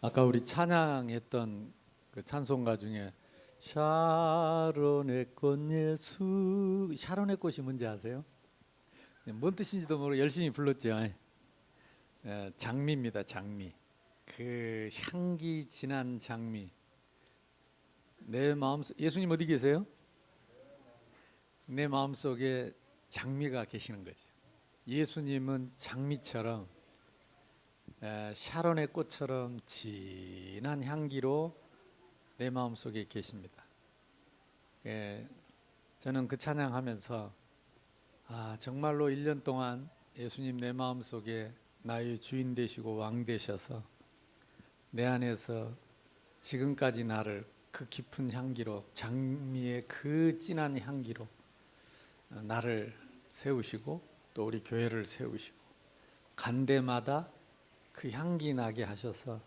아까 우리 찬양했던 그 찬송가 중에 샤론의 꽃 예수, 샤론의 꽃이 뭔지 아세요? 뭔 뜻인지도 모르고 열심히 불렀죠. 장미입니다. 장미. 그 향기 진한 장미. 내 마음속, 예수님 어디 계세요? 내 마음속에 장미가 계시는 거죠. 예수님은 장미처럼 샤론의 꽃처럼 진한 향기로 내 마음속에 계십니다. 저는 그 찬양하면서 정말로 1년 동안 예수님 내 마음속에 나의 주인 되시고 왕 되셔서 내 안에서 지금까지 나를 그 깊은 향기로, 장미의 그 진한 향기로 나를 세우시고 또 우리 교회를 세우시고 간 데마다 그 향기 나게 하셔서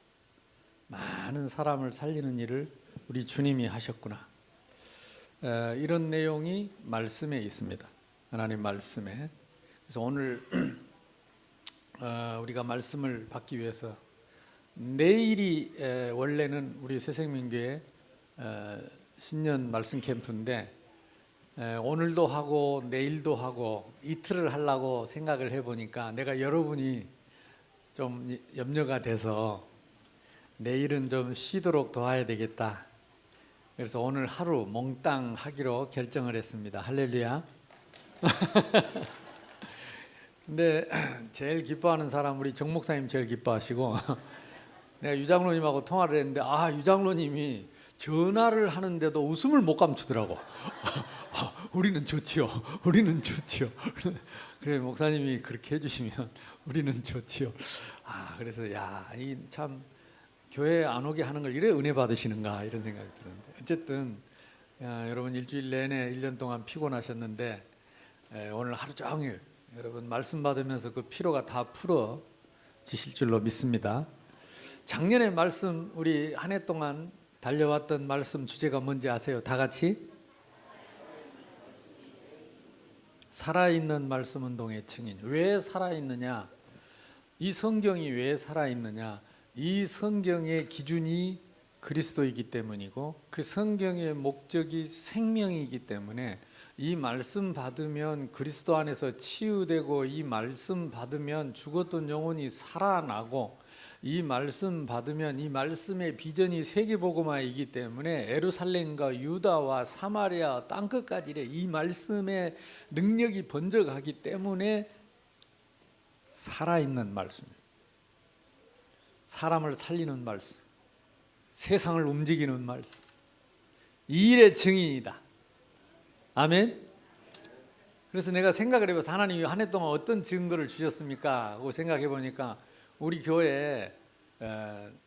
많은 사람을 살리는 일을 우리 주님이 하셨구나. 이런 내용이 말씀에 있습니다. 하나님 말씀에. 그래서 오늘 우리가 말씀을 받기 위해서 내일이 원래는 우리 새생명교회 신년 말씀 캠프인데 오늘도 하고 내일도 하고 이틀을 하려고 생각을 해보니까 내가 여러분이 좀 염려가 돼서 내일은 좀 쉬도록 도와야 되겠다. 그래서 오늘 하루 몽땅 하기로 결정을 했습니다. 할렐루야. 근데 제일 기뻐하는 사람 우리 정 목사님 제일 기뻐하시고 내가 유장로님하고 통화를 했는데 유장로님이 전화를 하는데도 웃음을 못 감추더라고. 우리는 좋지요. 우리는 좋지요. 그래 목사님이 그렇게 해주시면 우리는 좋지요. 그래서 이 참 교회 안 오게 하는 걸 이래 은혜 받으시는가 이런 생각이 드는데 어쨌든 여러분 일주일 내내 1년 동안 피곤하셨는데 오늘 하루 종일 여러분 말씀 받으면서 그 피로가 다 풀어지실 줄로 믿습니다. 작년에 말씀 우리 한 해 동안 달려왔던 말씀 주제가 뭔지 아세요? 다 같이 살아있는 말씀 운동의 증인. 왜 살아있느냐? 이 성경이 왜 살아있느냐? 이 성경의 기준이 그리스도이기 때문이고 그 성경의 목적이 생명이기 때문에 이 말씀 받으면 그리스도 안에서 치유되고 이 말씀 받으면 죽었던 영혼이 살아나고 이 말씀 받으면 이 말씀의 비전이 세계복음화이기 때문에 예루살렘과 유다와 사마리아 땅끝까지 이 말씀의 능력이 번져가기 때문에 살아있는 말씀입니다. 사람을 살리는 말씀, 세상을 움직이는 말씀, 이 일의 증인이다. 아멘. 그래서 내가 생각을 해봐서 하나님이 한 해 동안 어떤 증거를 주셨습니까 하고 생각해 보니까 우리 교회에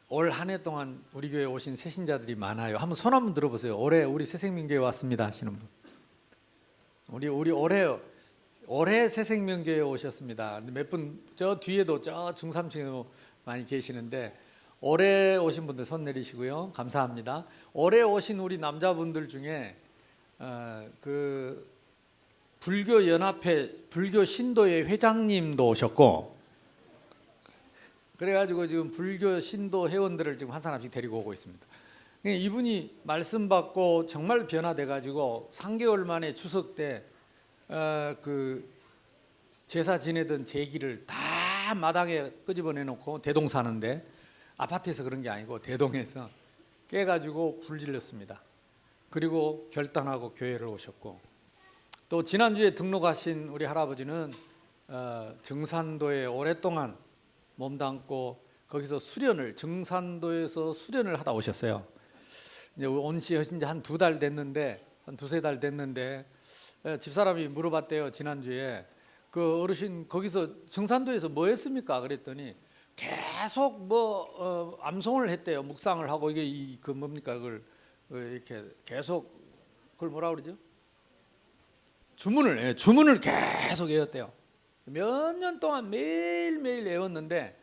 올 한 해 동안 우리 교회에 오신 새신자들이 많아요. 한번 손 한번 들어보세요. 올해 우리 새생명교회 왔습니다 하시는 분. 우리 올해 새생명교회에 오셨습니다. 몇 분 저 뒤에도 저 중삼층에도 많이 계시는데 올해 오신 분들 손 내리시고요. 감사합니다. 올해 오신 우리 남자분들 중에 그 불교 연합회 불교 신도의 회장님도 오셨고 그래가지고 지금 불교 신도 회원들을 지금 한 사람씩 데리고 오고 있습니다. 이분이 말씀 받고 정말 변화돼가지고 3개월 만에 추석 때 그 제사 지내던 제기를 다 마당에 끄집어내놓고 대동 사는데 아파트에서 그런 게 아니고 대동에서 깨가지고 불질렀습니다. 그리고 결단하고 교회를 오셨고 또 지난주에 등록하신 우리 할아버지는 증산도에 오랫동안 몸담고 거기서 수련을 증산도에서 수련을 하다 오셨어요. 이제 온시 하신 지 한 2달 됐는데 한 2-3달 됐는데 집사람이 물어봤대요. 지난주에 그 어르신 거기서 증산도에서 뭐 했습니까? 그랬더니 계속 암송을 했대요. 묵상을 하고 이게 그 뭡니까 그걸 이렇게 계속 그걸 뭐라 그러죠? 주문을 계속 외웠대요. 몇 년 동안 매일매일 외웠는데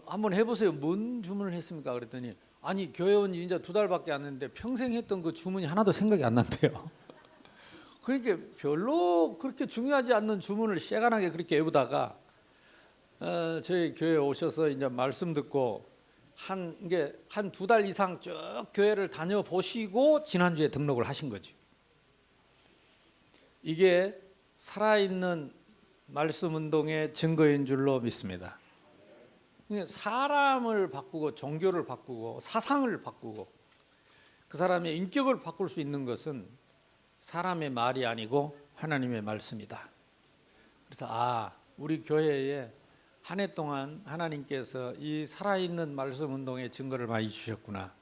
한번 해보세요. 뭔 주문을 했습니까? 그랬더니 아니 교회 온 지 이제 2달밖에 안 됐는데 평생 했던 그 주문이 하나도 생각이 안 난대요. 그러니까 별로 그렇게 중요하지 않는 주문을 시간하게 그렇게 외우다가 저희 교회에 오셔서 이제 말씀 듣고 이게 한 2달 이상 쭉 교회를 다녀보시고 지난주에 등록을 하신 거죠. 이게 살아있는 말씀 운동의 증거인 줄로 믿습니다. 사람을 바꾸고 종교를 바꾸고 사상을 바꾸고 그 사람의 인격을 바꿀 수 있는 것은 사람의 말이 아니고 하나님의 말씀이다. 그래서 우리 교회에 한 해 동안 하나님께서 이 살아있는 말씀 운동의 증거를 많이 주셨구나.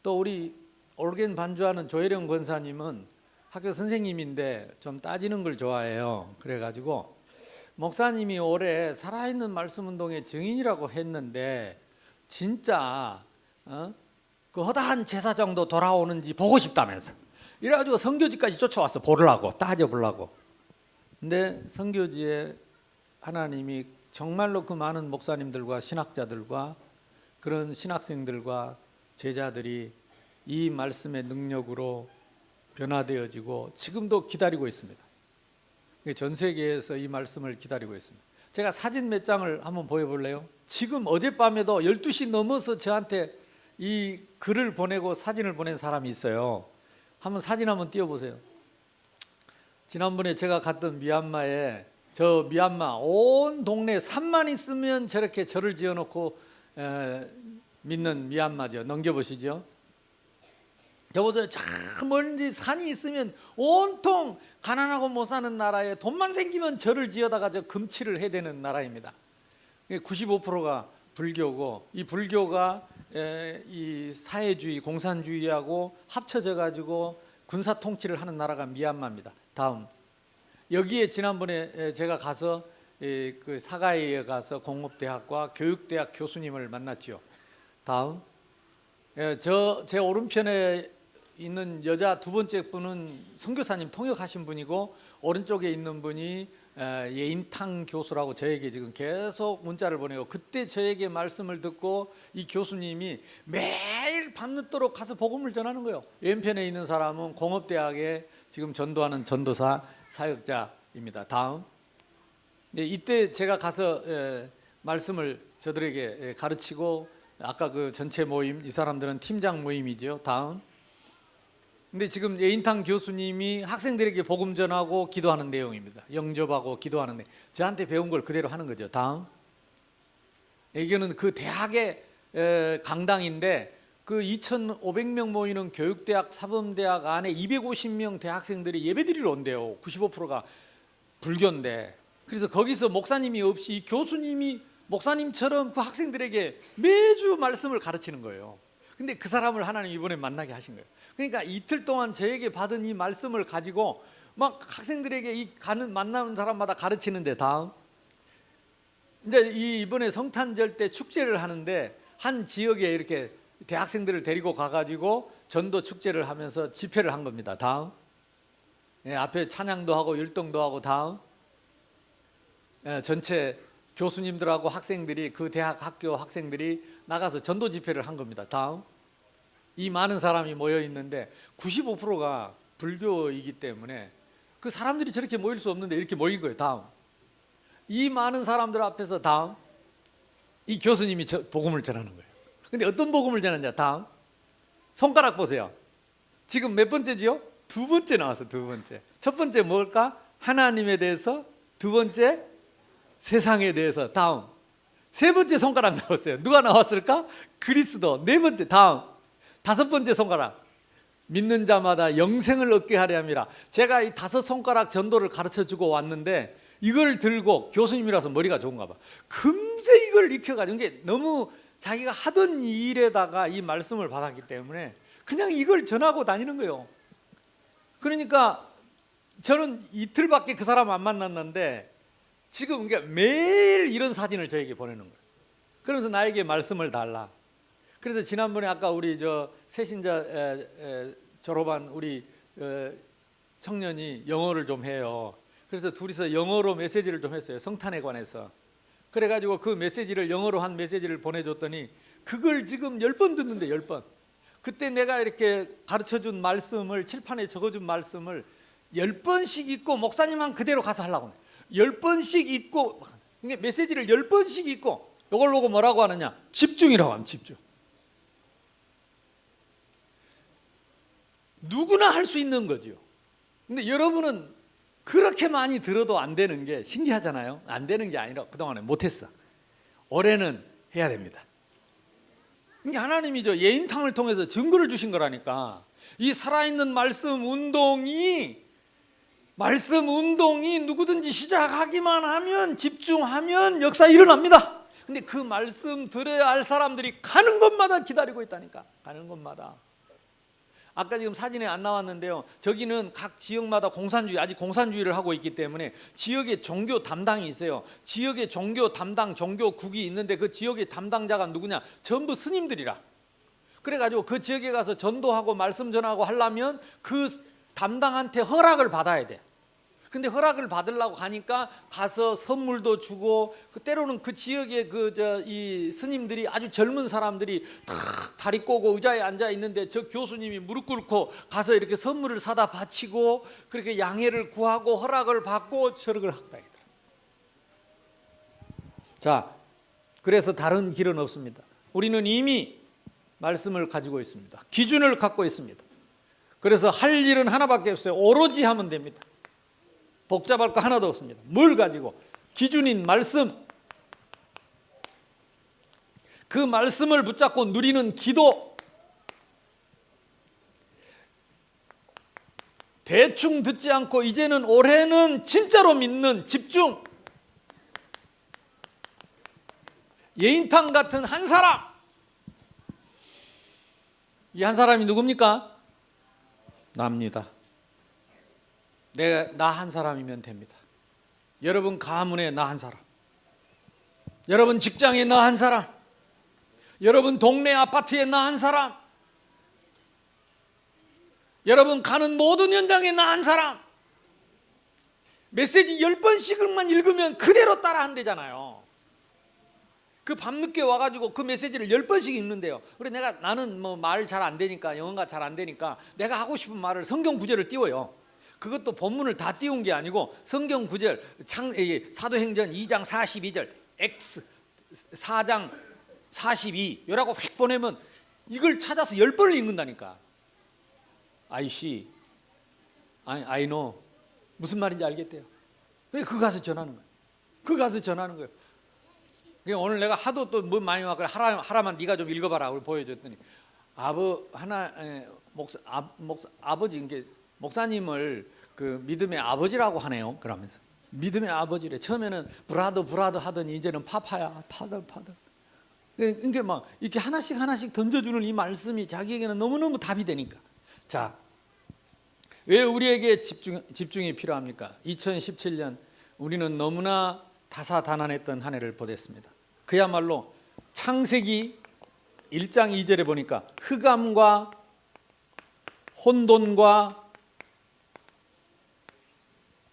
또 우리 올겐 반주하는 조혜령 권사님은 학교 선생님인데 좀 따지는 걸 좋아해요. 그래가지고 목사님이 올해 살아있는 말씀 운동의 증인이라고 했는데 진짜 그 허다한 제사장도 돌아오는지 보고 싶다면서 이래가지고 선교지까지 쫓아왔어. 보려고, 따져보려고. 근데 선교지에 하나님이 정말로 그 많은 목사님들과 신학자들과 그런 신학생들과 제자들이 이 말씀의 능력으로 변화되어지고 지금도 기다리고 있습니다. 전 세계에서 이 말씀을 기다리고 있습니다. 제가 사진 몇 장을 한번 보여볼래요? 지금 어젯밤에도 12시 넘어서 저한테 이 글을 보내고 사진을 보낸 사람이 있어요. 한번 사진 한번 띄워보세요. 지난번에 제가 갔던 미얀마에 저 미얀마 온 동네 산만 있으면 저렇게 절을 지어놓고 믿는 미얀마죠. 넘겨보시죠. 여보세요. 저 멀리 산이 있으면 온통 가난하고 못 사는 나라에 돈만 생기면 절을 지어다가 저 금치를 해야 되는 나라입니다. 95%가 불교고 이 불교가 이 사회주의, 공산주의하고 합쳐져 가지고 군사 통치를 하는 나라가 미얀마입니다. 다음 여기에 지난번에 제가 가서 그 사가이에 가서 공업대학과 교육대학 교수님을 만났죠. 다음 제 오른편에 있는 여자 두 번째 분은 선교사님 통역하신 분이고 오른쪽에 있는 분이 예인탕 교수라고 저에게 지금 계속 문자를 보내고 그때 저에게 말씀을 듣고 이 교수님이 매일 밤늦도록 가서 복음을 전하는 거예요. 왼편에 있는 사람은 공업대학에 지금 전도하는 전도사 사역자입니다. 다음 이때 제가 가서 말씀을 저들에게 가르치고 아까 그 전체 모임 이 사람들은 팀장 모임이죠. 다음 근데 지금 예인탕 교수님이 학생들에게 복음 전하고 기도하는 내용입니다. 영접하고 기도하는 내용. 저한테 배운 걸 그대로 하는 거죠. 다음 이거는 그 대학의 강당인데 그 2,500명 모이는 교육대학 사범대학 안에 250명 대학생들이 예배드리러 온대요. 95%가 불교인데 그래서 거기서 목사님이 없이 이 교수님이 목사님처럼 그 학생들에게 매주 말씀을 가르치는 거예요. 근데 그 사람을 하나님 이번에 만나게 하신 거예요. 그러니까 이틀 동안 저에게 받은 이 말씀을 가지고 막 학생들에게 이 만나는 사람마다 가르치는데 다음 이제 이번에 성탄절 때 축제를 하는데 한 지역에 이렇게 대학생들을 데리고 가가지고 전도 축제를 하면서 집회를 한 겁니다. 다음 앞에 찬양도 하고 율동도 하고 다음 전체 교수님들하고 학생들이 그 대학 학교 학생들이 나가서 전도 집회를 한 겁니다. 다음 이 많은 사람이 모여 있는데 95%가 불교이기 때문에 그 사람들이 저렇게 모일 수 없는데 이렇게 모인 거예요. 다음 이 많은 사람들 앞에서 다음 이 교수님이 복음을 전하는 거예요. 근데 어떤 복음을 전하냐? 다음 손가락 보세요. 지금 몇 번째지요? 두 번째 나왔어요. 두 번째. 첫 번째 뭘까? 하나님에 대해서. 두 번째 세상에 대해서. 다음 세 번째 손가락 나왔어요. 누가 나왔을까? 그리스도. 네 번째. 다음 다섯 번째 손가락 믿는 자마다 영생을 얻게 하려 함이라. 제가 이 다섯 손가락 전도를 가르쳐주고 왔는데 이걸 들고 교수님이라서 머리가 좋은가 봐. 금세 이걸 익혀가지고 이게 너무 자기가 하던 일에다가 이 말씀을 받았기 때문에 그냥 이걸 전하고 다니는 거예요. 그러니까 저는 이틀밖에 그 사람 안 만났는데 지금 그러니까 매일 이런 사진을 저에게 보내는 거예요. 그러면서 나에게 말씀을 달라. 그래서 지난번에 아까 우리 저 새신자 졸업한 우리 청년이 영어를 좀 해요. 그래서 둘이서 영어로 메시지를 좀 했어요. 성탄에 관해서. 그래가지고 그 메시지를 영어로 한 메시지를 보내줬더니 그걸 지금 10번 듣는데 10번. 그때 내가 이렇게 가르쳐준 말씀을 칠판에 적어준 말씀을 10번씩 읽고 목사님만 그대로 가서 하려고 해요. 10번씩 읽고 그러니까 메시지를 10번씩 읽고 이걸 보고 뭐라고 하느냐? 집중이라고 하면 집중. 누구나 할 수 있는 거죠. 근데 여러분은 그렇게 많이 들어도 안 되는 게 신기하잖아요. 안 되는 게 아니라 그동안에 못했어. 올해는 해야 됩니다. 이게 하나님이 예인탕을 통해서 증거를 주신 거라니까. 이 살아있는 말씀 운동이 누구든지 시작하기만 하면, 집중하면 역사 일어납니다. 근데 그 말씀 들어야 할 사람들이 가는 곳마다 기다리고 있다니까. 가는 곳마다. 아까 지금 사진에 안 나왔는데요, 저기는 각 지역마다 아직 공산주의를 하고 있기 때문에 지역의 종교 담당이 있어요. 지역의 종교 담당 종교국이 있는데 그 지역의 담당자가 누구냐? 전부 스님들이라. 그래가지고 그 지역에 가서 전도하고 말씀 전하고 하려면 그 담당한테 허락을 받아야 돼. 근데 허락을 받으려고 가니까 가서 선물도 주고, 때로는 그 지역의 이 스님들이 아주 젊은 사람들이 탁 다리 꼬고 의자에 앉아 있는데 저 교수님이 무릎 꿇고 가서 이렇게 선물을 사다 바치고 그렇게 양해를 구하고 허락을 받고 절을 했다. 자, 그래서 다른 길은 없습니다. 우리는 이미 말씀을 가지고 있습니다. 기준을 갖고 있습니다. 그래서 할 일은 하나밖에 없어요. 오로지 하면 됩니다. 복잡할 거 하나도 없습니다. 뭘 가지고? 기준인 말씀. 그 말씀을 붙잡고 누리는 기도. 대충 듣지 않고 이제는 올해는 진짜로 믿는 집중. 예인탕 같은 한 사람. 이 한 사람이 누굽니까? 나입니다. 나 한 사람이면 됩니다. 여러분 가문에 나 한 사람, 여러분 직장에 나 한 사람, 여러분 동네 아파트에 나 한 사람, 여러분 가는 모든 현장에 나 한 사람. 메시지 10번씩만 읽으면 그대로 따라 한대잖아요. 그 밤늦게 와가지고 그 메시지를 10번씩 읽는데요. 그래 나는 뭐 말 잘 안 되니까, 영어가 잘 안 되니까 내가 하고 싶은 말을 성경 구절을 띄워요. 그것도 본문을 다 띄운 게 아니고 성경 구절, 사도행전 2장 42절, X 4장 42 이라고 휙 보내면 이걸 찾아서 10번을 읽는다니까. I see, I know, 무슨 말인지 알겠대요. 그래 그거 가서 전하는 거예요. 그거 가서 전하는 거예요. 오늘 내가 하도 또 뭐 많이 와 그래 하라만 네가 좀 읽어봐라 우리 보여줬더니 아버지 이게 목사님을 그 믿음의 아버지라고 하네요. 그러면서 믿음의 아버지래. 처음에는 브라더 하더니 이제는 파파야, 파더. 그러니까 막 이렇게 하나씩 던져주는 이 말씀이 자기에게는 너무너무 답이 되니까. 자, 왜 우리에게 집중이 필요합니까? 2017년 우리는 너무나 다사다난했던 한 해를 보냈습니다. 그야말로 창세기 1장 2절에 보니까 흑암과 혼돈과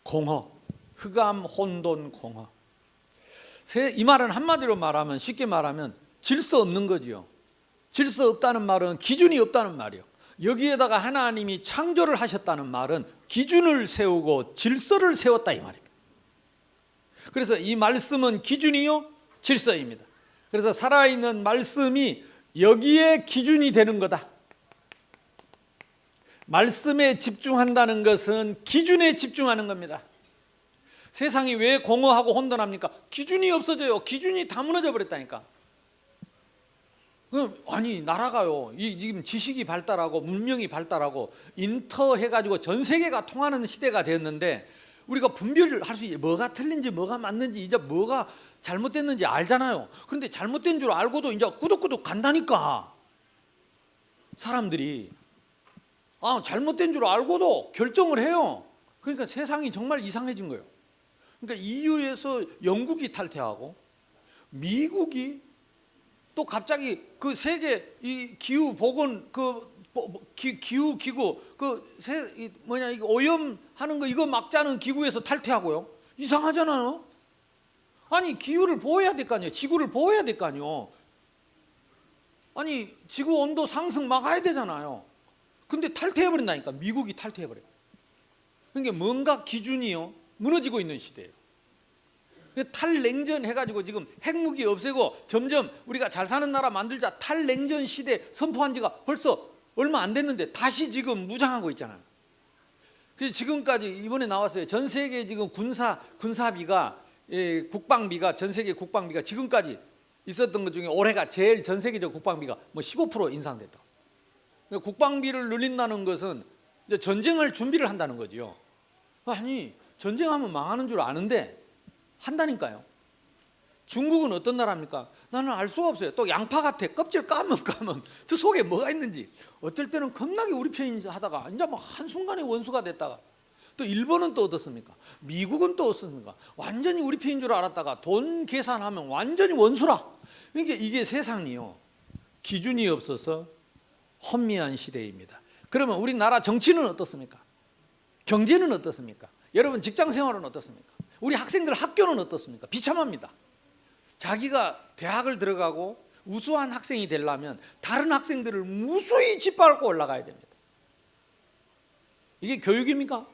공허, 흑암, 혼돈, 공허. 이 말은 한마디로 말하면, 쉽게 말하면 질서 없는 거지요. 질서 없다는 말은 기준이 없다는 말이요. 여기에다가 하나님이 창조를 하셨다는 말은 기준을 세우고 질서를 세웠다 이 말입니다. 그래서 이 말씀은 기준이요 질서입니다. 그래서 살아있는 말씀이 여기에 기준이 되는 거다. 말씀에 집중한다는 것은 기준에 집중하는 겁니다. 세상이 왜 공허하고 혼돈합니까? 기준이 없어져요. 기준이 다 무너져 버렸다니까. 아니 나라가요, 지금 지식이 발달하고 문명이 발달하고 인터 해가지고 전 세계가 통하는 시대가 되었는데 우리가 분별을 할 수 있어요. 뭐가 틀린지 뭐가 맞는지 이제 뭐가 잘못됐는지 알잖아요. 그런데 잘못된 줄 알고도 이제 꾸덕꾸덕 간다니까. 사람들이 잘못된 줄 알고도 결정을 해요. 그러니까 세상이 정말 이상해진 거예요. 그러니까 EU에서 영국이 탈퇴하고 미국이 또 갑자기 그 세계 이 기후 보건 기후 기구 이거 오염하는 거 이거 막자는 기구에서 탈퇴하고요. 이상하잖아요. 아니 기후를 보호해야 될 거 아니에요. 지구를 보호해야 될 거 아니에요. 아니 지구 온도 상승 막아야 되잖아요. 근데 탈퇴해버린다니까. 미국이 탈퇴해버려요. 그러니까 뭔가 기준이요 무너지고 있는 시대예요. 탈냉전 해가지고 지금 핵무기 없애고 점점 우리가 잘 사는 나라 만들자 탈냉전 시대 선포한 지가 벌써 얼마 안 됐는데 다시 지금 무장하고 있잖아요. 그래서 지금까지 이번에 나왔어요. 전 세계 지금 군사비가 국방비가 전 세계 국방비가 지금까지 있었던 것 중에 올해가 제일 전 세계적 국방비가 뭐 15% 인상됐다. 그러니까 국방비를 늘린다는 것은 이제 전쟁을 준비를 한다는 거지요. 아니 전쟁하면 망하는 줄 아는데 한다니까요. 중국은 어떤 나라입니까? 나는 알 수가 없어요. 또 양파 같아. 껍질 까면 저 속에 뭐가 있는지. 어떨 때는 겁나게 우리 편이 하다가 이제 뭐 한순간에 원수가 됐다가, 또 일본은 또 어떻습니까? 미국은 또 어떻습니까? 완전히 우리 편인 줄 알았다가 돈 계산하면 완전히 원수라. 그러니까 이게 세상이요, 기준이 없어서 혼미한 시대입니다. 그러면 우리나라 정치는 어떻습니까? 경제는 어떻습니까? 여러분 직장 생활은 어떻습니까? 우리 학생들 학교는 어떻습니까? 비참합니다. 자기가 대학을 들어가고 우수한 학생이 되려면 다른 학생들을 무수히 짓밟고 올라가야 됩니다. 이게 교육입니까?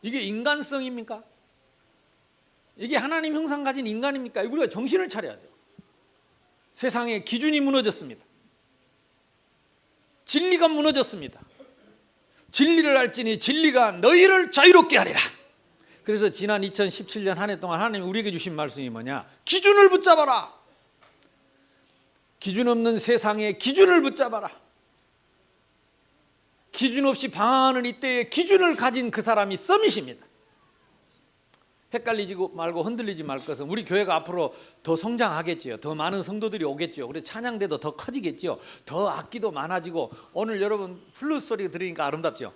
이게 인간성입니까? 이게 하나님 형상 가진 인간입니까? 우리가 정신을 차려야 돼요. 세상의 기준이 무너졌습니다. 진리가 무너졌습니다. 진리를 알지니 진리가 너희를 자유롭게 하리라. 그래서 지난 2017년 한 해 동안 하나님이 우리에게 주신 말씀이 뭐냐? 기준을 붙잡아라. 기준 없는 세상에 기준을 붙잡아라. 기준 없이 방황하는 이때에 기준을 가진 그 사람이 서밋입니다. 헷갈리지 말고 흔들리지 말 것은 우리 교회가 앞으로 더 성장하겠지요. 더 많은 성도들이 오겠지요. 그래서 찬양대도 더 커지겠지요. 더 악기도 많아지고, 오늘 여러분 플루스 소리 들으니까 아름답죠.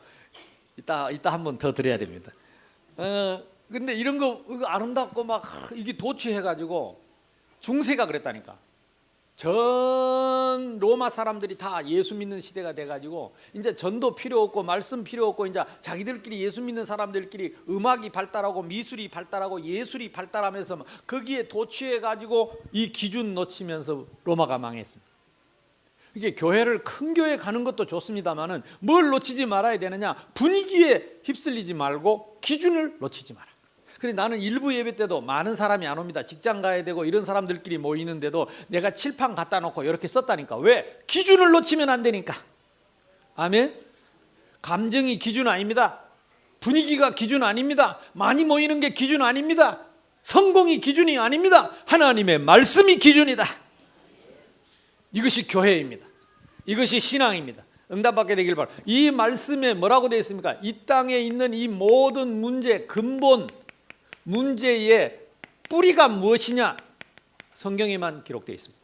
이따 한번 더 드려야 됩니다. 근데 이런 거 이거 아름답고 막 이게 도취해가지고 중세가 그랬다니까. 전 로마 사람들이 다 예수 믿는 시대가 돼가지고 이제 전도 필요 없고 말씀 필요 없고 이제 자기들끼리 예수 믿는 사람들끼리 음악이 발달하고 미술이 발달하고 예술이 발달하면서 거기에 도취해가지고 이 기준 놓치면서 로마가 망했습니다. 이게 교회를 큰 교회 가는 것도 좋습니다만은 뭘 놓치지 말아야 되느냐? 분위기에 휩쓸리지 말고 기준을 놓치지 마라. 그래, 나는 일부 예배 때도 많은 사람이 안 옵니다. 직장 가야 되고 이런 사람들끼리 모이는데도 내가 칠판 갖다 놓고 이렇게 썼다니까. 왜? 기준을 놓치면 안 되니까. 아멘. 감정이 기준 아닙니다. 분위기가 기준 아닙니다. 많이 모이는 게 기준 아닙니다. 성공이 기준이 아닙니다. 하나님의 말씀이 기준이다. 이것이 교회입니다. 이것이 신앙입니다. 응답받게 되길 바랍니다. 이 말씀에 뭐라고 되어 있습니까? 이 땅에 있는 이 모든 문제, 근본 문제의 뿌리가 무엇이냐? 성경에만 기록되어 있습니다.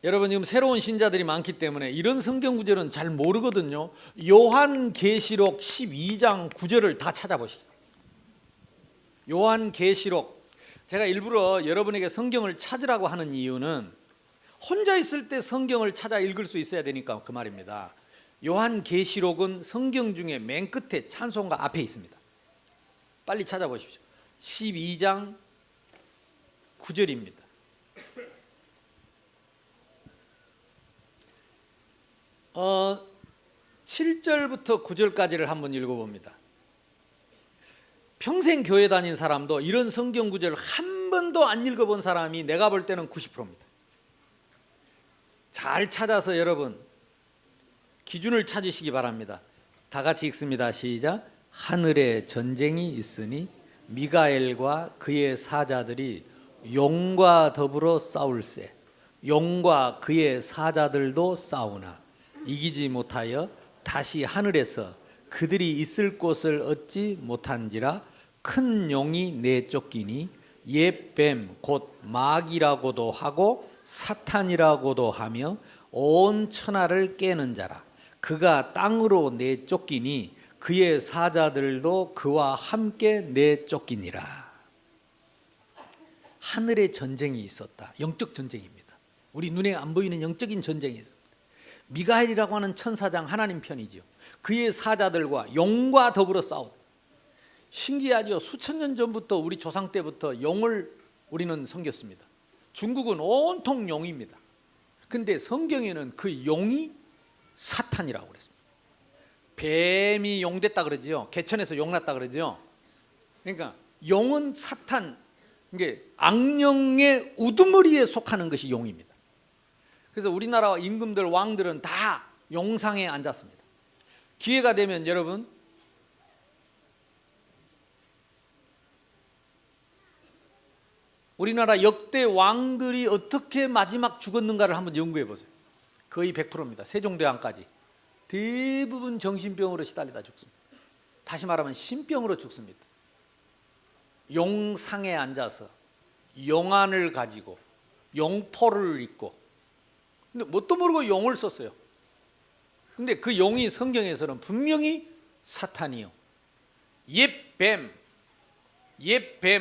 여러분 지금 새로운 신자들이 많기 때문에 이런 성경 구절은 잘 모르거든요. 요한계시록 12장 9절을 다 찾아보시기. 요한계시록, 제가 일부러 여러분에게 성경을 찾으라고 하는 이유는 혼자 있을 때 성경을 찾아 읽을 수 있어야 되니까 그 말입니다. 요한계시록은 성경 중에 맨 끝에 찬송가 앞에 있습니다. 빨리 찾아보십시오. 12장 9절입니다. 어, 7절부터 9절까지를 한번 읽어봅니다. 평생 교회 다닌 사람도 이런 성경 구절을 한 번도 안 읽어본 사람이 내가 볼 때는 90%입니다. 잘 찾아서 여러분 기준을 찾으시기 바랍니다. 다 같이 읽습니다. 시작. 하늘에 전쟁이 있으니 미가엘과 그의 사자들이 용과 더불어 싸울세. 용과 그의 사자들도 싸우나 이기지 못하여 다시 하늘에서 그들이 있을 곳을 얻지 못한지라. 큰 용이 내쫓기니 옛 뱀 곧 마귀라고도 하고 사탄이라고도 하며 온 천하를 깨는 자라. 그가 땅으로 내쫓기니 그의 사자들도 그와 함께 내쫓기니라. 하늘에 전쟁이 있었다. 영적 전쟁입니다. 우리 눈에 안 보이는 영적인 전쟁이 있었다. 미가엘이라고 하는 천사장 하나님 편이죠. 그의 사자들과 용과 더불어 싸우다. 신기하죠. 수천 년 전부터 우리 조상 때부터 용을 우리는 섬겼습니다. 중국은 온통 용입니다. 근데 성경에는 그 용이 사탄이라고 그랬습니다. 뱀이 용됐다 그러죠. 개천에서 용났다 그러죠. 그러니까 용은 사탄, 이게 악령의 우두머리에 속하는 것이 용입니다. 그래서 우리나라 임금들, 왕들은 다 용상에 앉았습니다. 기회가 되면 여러분 우리나라 역대 왕들이 어떻게 마지막 죽었는가를 한번 연구해 보세요. 거의 100%입니다. 세종대왕까지 대부분 정신병으로 시달리다 죽습니다. 다시 말하면 신병으로 죽습니다. 용상에 앉아서 용안을 가지고 용포를 입고, 근데 뭣도 모르고 용을 썼어요. 근데 그 용이 성경에서는 분명히 사탄이요, 옛뱀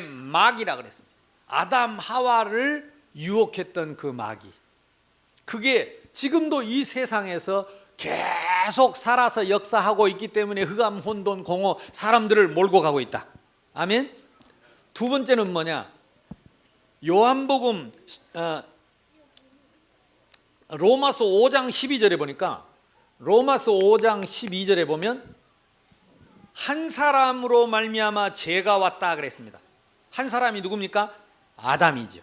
마귀라 그랬습니다. 아담 하와를 유혹했던 그 마귀, 그게 지금도 이 세상에서 계속 살아서 역사하고 있기 때문에 흑암, 혼돈, 공허, 사람들을 몰고 가고 있다. 아멘. 두 번째는 뭐냐? 요한복음 로마서 5장 12절에 보니까, 로마서 5장 12절에 보면 한 사람으로 말미암아 죄가 왔다 그랬습니다. 한 사람이 누굽니까? 아담이죠.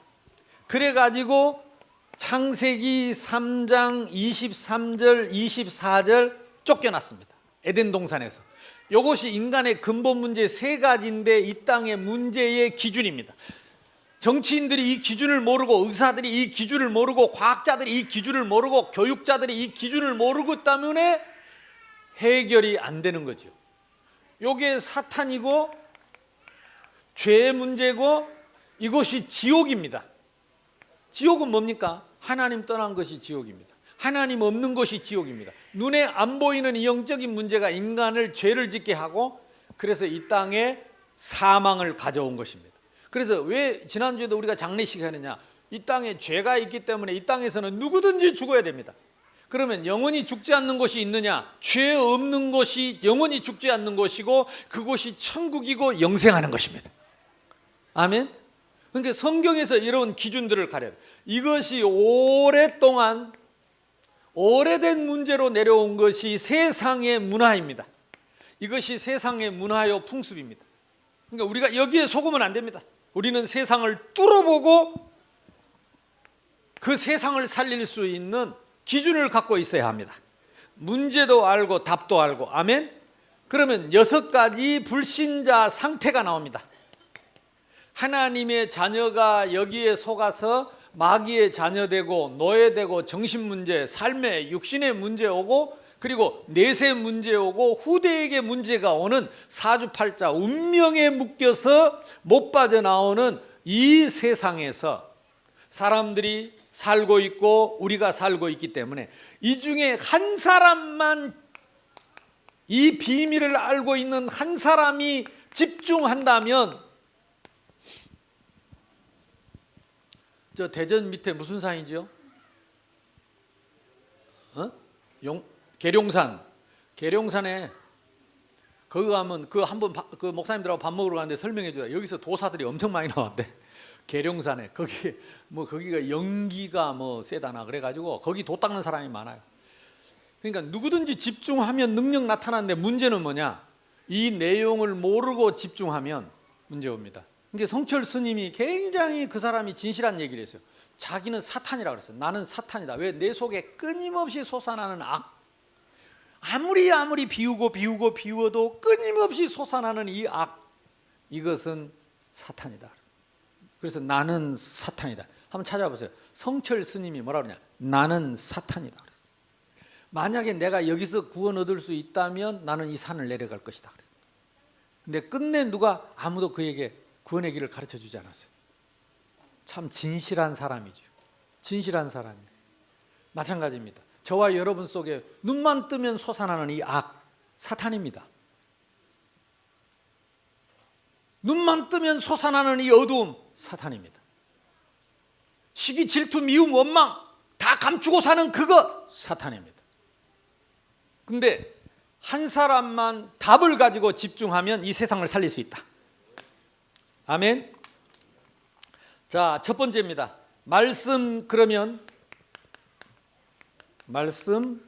그래가지고 창세기 3장 23절 24절 쫓겨났습니다. 에덴 동산에서. 이것이 인간의 근본 문제 세 가지인데 이 땅의 문제의 기준입니다. 정치인들이 이 기준을 모르고, 의사들이 이 기준을 모르고, 과학자들이 이 기준을 모르고, 교육자들이 이 기준을 모르기 때문에 해결이 안 되는 거죠. 이게 사탄이고 죄의 문제고, 이것이 지옥입니다. 지옥은 뭡니까? 하나님 떠난 것이 지옥입니다. 하나님 없는 것이 지옥입니다. 눈에 안 보이는 이 영적인 문제가 인간을 죄를 짓게 하고, 그래서 이 땅에 사망을 가져온 것입니다. 그래서 왜 지난주에도 우리가 장례식 하느냐? 이 땅에 죄가 있기 때문에 이 땅에서는 누구든지 죽어야 됩니다. 그러면 영원히 죽지 않는 것이 있느냐? 죄 없는 것이 영원히 죽지 않는 것이고, 그것이 천국이고 영생하는 것입니다. 아멘. 그러니까 성경에서 이런 기준들을 가려요. 이것이 오랫동안 오래된 문제로 내려온 것이 세상의 문화입니다. 이것이 세상의 문화요 풍습입니다. 그러니까 우리가 여기에 속으면 안 됩니다. 우리는 세상을 뚫어보고 그 세상을 살릴 수 있는 기준을 갖고 있어야 합니다. 문제도 알고 답도 알고. 아멘. 그러면 6가지 불신자 상태가 나옵니다. 하나님의 자녀가 여기에 속아서 마귀의 자녀되고 노예되고 정신문제, 삶의 육신의 문제 오고, 그리고 내세 문제 오고, 후대에게 문제가 오는 사주팔자 운명에 묶여서 못 빠져나오는 이 세상에서 사람들이 살고 있고 우리가 살고 있기 때문에, 이 중에 한 사람만, 이 비밀을 알고 있는 한 사람이 집중한다면, 저 대전 밑에 무슨 산이지요? 계룡산에 거기 가면 그 한번 그 목사님들하고 밥 먹으러 가는데 설명해 줘요. 여기서 도사들이 엄청 많이 나왔대. 계룡산에 거기가 연기가 세다나 그래가지고 거기 도 닦는 사람이 많아요. 그러니까 누구든지 집중하면 능력 나타나는데, 문제는 뭐냐? 이 내용을 모르고 집중하면 문제 옵니다. 그러니까 성철 스님이 굉장히 그 사람이 진실한 얘기를 했어요. 자기는 사탄이라고 그랬어요. 나는 사탄이다. 왜? 내 속에 끊임없이 솟아나는 악, 아무리 비우어도 끊임없이 솟아나는 이 악, 이것은 사탄이다. 그래서 나는 사탄이다. 한번 찾아보세요. 성철 스님이 뭐라 그러냐? 나는 사탄이다. 만약에 내가 여기서 구원 얻을 수 있다면 나는 이 산을 내려갈 것이다. 근데 끝내 누가 아무도 그에게 구원의 길을 가르쳐 주지 않았어요. 참 진실한 사람이죠. 진실한 사람이에요. 마찬가지입니다. 저와 여러분 속에 눈만 뜨면 솟아나는 이 악, 사탄입니다. 눈만 뜨면 솟아나는 이 어두움, 사탄입니다. 시기, 질투, 미움, 원망 다 감추고 사는 그거, 사탄입니다. 근데 한 사람만 답을 가지고 집중하면 이 세상을 살릴 수 있다. 아멘. 자, 첫 번째입니다. 말씀, 그러면 말씀,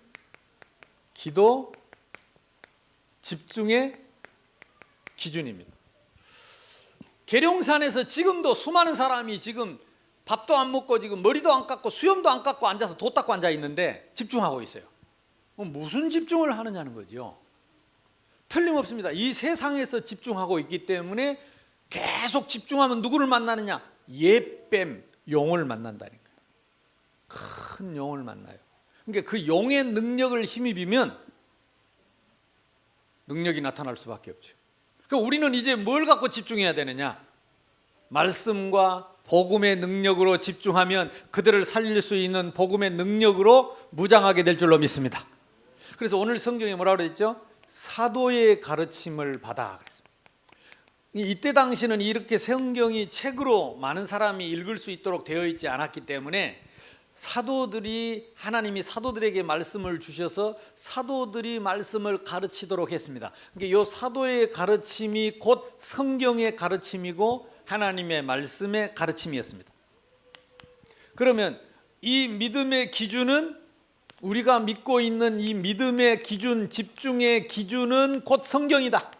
기도, 집중의 기준입니다. 계룡산에서 지금도 수많은 사람이 지금 밥도 안 먹고 지금 머리도 안 깎고 수염도 안 깎고 앉아서 도 닦고 앉아 있는데 집중하고 있어요. 무슨 집중을 하느냐는 거죠. 틀림없습니다. 이 세상에서 집중하고 있기 때문에 계속 집중하면 누구를 만나느냐? 옛뱀, 용을 만난다는 거예요. 큰 용을 만나요. 그러니까 그 용의 능력을 힘입으면 능력이 나타날 수밖에 없죠. 그러니까 우리는 이제 뭘 갖고 집중해야 되느냐? 말씀과 복음의 능력으로 집중하면 그들을 살릴 수 있는 복음의 능력으로 무장하게 될 줄로 믿습니다. 그래서 오늘 성경에 뭐라고 그랬죠? 사도의 가르침을 받아 그랬습니다. 이때 당시는 이렇게 성경이 책으로 많은 사람이 읽을 수 있도록 되어 있지 않았기 때문에 사도들이 하나님이 사도들에게 말씀을 주셔서 사도들이 말씀을 가르치도록 했습니다. 그러니까 이 사도의 가르침이 곧 성경의 가르침이고 하나님의 말씀의 가르침이었습니다. 그러면 이 믿음의 기준은 우리가 믿고 있는 이 믿음의 기준, 집중의 기준은 곧 성경이다.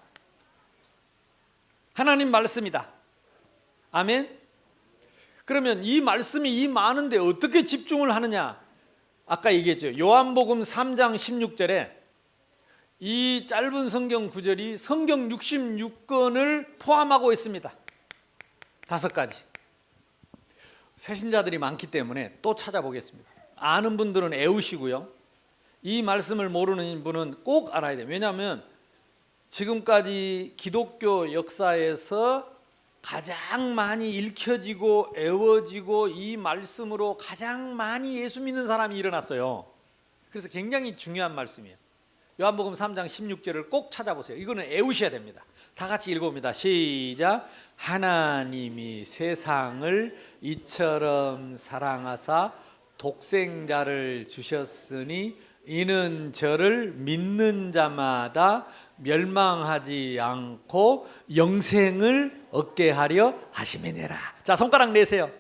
하나님 말씀이다. 아멘. 그러면 이 말씀이 이 많은데 어떻게 집중을 하느냐? 아까 얘기했죠. 요한복음 3장 16절에 이 짧은 성경 구절이 성경 66권을 포함하고 있습니다. 5가지. 새신자들이 많기 때문에 또 찾아보겠습니다. 아는 분들은 애우시고요. 이 말씀을 모르는 분은 꼭 알아야 돼요. 왜냐하면 지금까지 기독교 역사에서 가장 많이 읽혀지고 애워지고 이 말씀으로 가장 많이 예수 믿는 사람이 일어났어요. 그래서 굉장히 중요한 말씀이에요. 요한복음 3장 16절을 꼭 찾아보세요. 이거는 애우셔야 됩니다. 다 같이 읽어봅니다. 시작. 하나님이 세상을 이처럼 사랑하사 독생자를 주셨으니 이는 저를 믿는 자마다 멸망하지 않고 영생을 얻게 하려 하심이니라. 자, 손가락 내세요.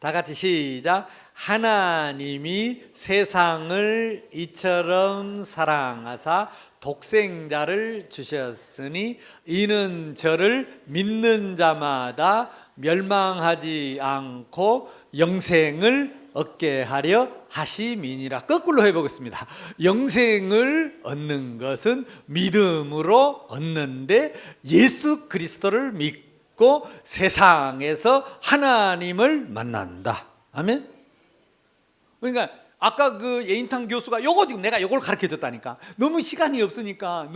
다 같이 시작. 하나님이 세상을 이처럼 사랑하사 독생자를 주셨으니 이는 저를 믿는 자마다 멸망하지 않고 영생을 얻게 하려 하심이니라. 거꾸로 해보겠습니다. 영생을 얻는 것은 믿음으로 얻는데 예수 그리스도를 믿고 세상에서 하나님을 만난다. 아멘. 그러니까 아까 그 예인탕 교수가 요거 지금 내가 요걸 가르쳐 줬다니까. 너무 시간이 없으니까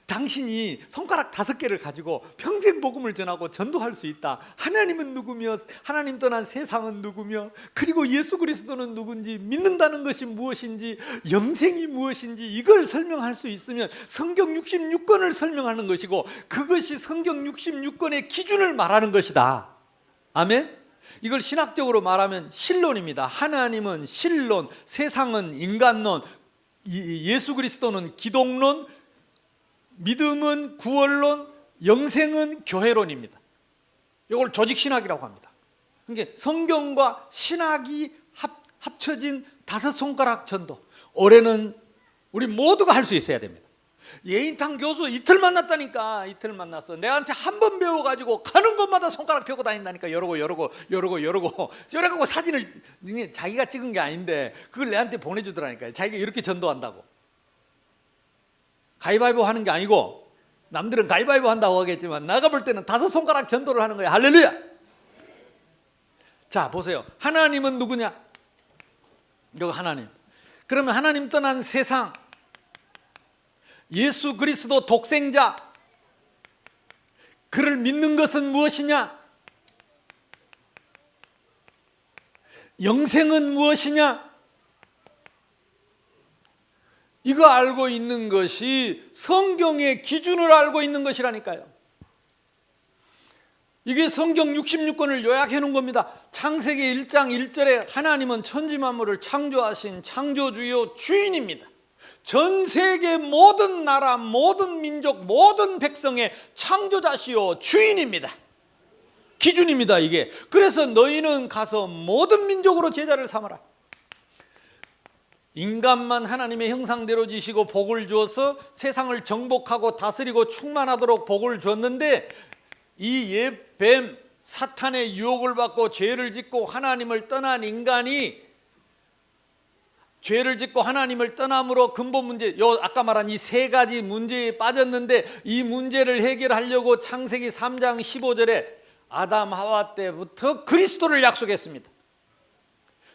당신이 손가락 5개를 가지고 평생 복음을 전하고 전도할 수 있다. 하나님은 누구며 하나님 떠난 세상은 누구며 그리고 예수 그리스도는 누군지 믿는다는 것이 무엇인지 영생이 무엇인지 이걸 설명할 수 있으면 성경 66권을 설명하는 것이고 그것이 성경 66권의 기준을 말하는 것이다. 아멘. 이걸 신학적으로 말하면 신론입니다. 하나님은 신론, 세상은 인간론, 예수 그리스도는 기독론, 믿음은 구원론, 영생은 교회론입니다. 이걸 조직신학이라고 합니다. 그러니까 성경과 신학이 합쳐진 5손가락 전도. 올해는 우리 모두가 할 수 있어야 됩니다. 예인탕 교수 이틀 만났다니까. 이틀 만났어. 내한테 한 번 배워가지고 가는 곳마다 손가락 펴고 다닌다니까. 요러고 사진을 자기가 찍은 게 아닌데 그걸 내한테 보내주더라니까요. 자기가 이렇게 전도한다고. 가위바위보 하는 게 아니고 남들은 가위바위보 한다고 하겠지만 나가 볼 때는 5손가락 전도를 하는 거예요. 할렐루야. 자, 보세요. 하나님은 누구냐? 이거 하나님. 그러면 하나님 떠난 세상, 예수 그리스도 독생자, 그를 믿는 것은 무엇이냐? 영생은 무엇이냐? 이거 알고 있는 것이 성경의 기준을 알고 있는 것이라니까요. 이게 성경 66권을 요약해 놓은 겁니다. 창세기 1장 1절에 하나님은 천지 만물을 창조하신 창조주요 주인입니다. 전 세계 모든 나라, 모든 민족, 모든 백성의 창조자시요 주인입니다. 기준입니다, 이게. 그래서 너희는 가서 모든 민족으로 제자를 삼아라. 인간만 하나님의 형상대로 지시고 복을 주어서 세상을 정복하고 다스리고 충만하도록 복을 줬는데 이 옛뱀 사탄의 유혹을 받고 죄를 짓고 하나님을 떠난 인간이 죄를 짓고 하나님을 떠남으로 근본 문제, 아까 말한 이 세 가지 문제에 빠졌는데, 이 문제를 해결하려고 창세기 3장 15절에 아담 하와 때부터 그리스도를 약속했습니다.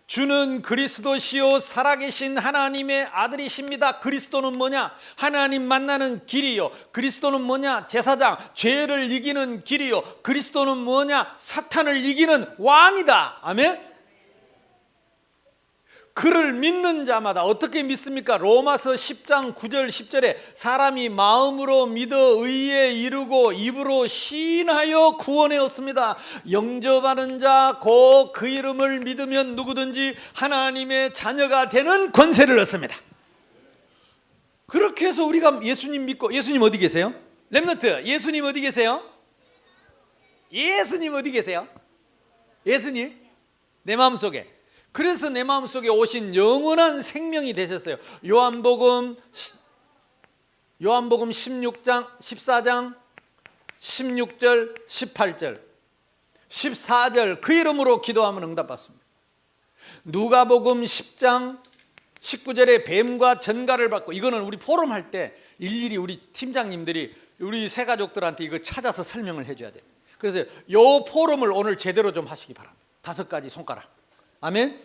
주는 그리스도시요 살아계신 하나님의 아들이십니다. 그리스도는 뭐냐? 하나님 만나는 길이요. 그리스도는 뭐냐? 제사장, 죄를 이기는 길이요. 그리스도는 뭐냐? 사탄을 이기는 왕이다. 아멘? 그를 믿는 자마다 어떻게 믿습니까? 로마서 10장 9절 10절에 사람이 마음으로 믿어 의에 이르고 입으로 시인하여 구원에 얻습니다. 영접하는 자 곧 그 이름을 믿으면 누구든지 하나님의 자녀가 되는 권세를 얻습니다. 그렇게 해서 우리가 예수님 믿고, 예수님 어디 계세요? 렘넌트, 예수님 어디 계세요? 예수님 어디 계세요? 예수님 내 마음속에. 그래서 내 마음속에 오신 영원한 생명이 되셨어요. 요한복음 16장 14장 16절 18절 14절 그 이름으로 기도하면 응답받습니다. 누가복음 10장 19절에 뱀과 전갈을 받고, 이거는 우리 포럼 할 때 일일이 우리 팀장님들이 우리 새 가족들한테 이걸 찾아서 설명을 해줘야 돼요. 그래서 요 포럼을 오늘 제대로 좀 하시기 바랍니다. 5가지 손가락. 아멘.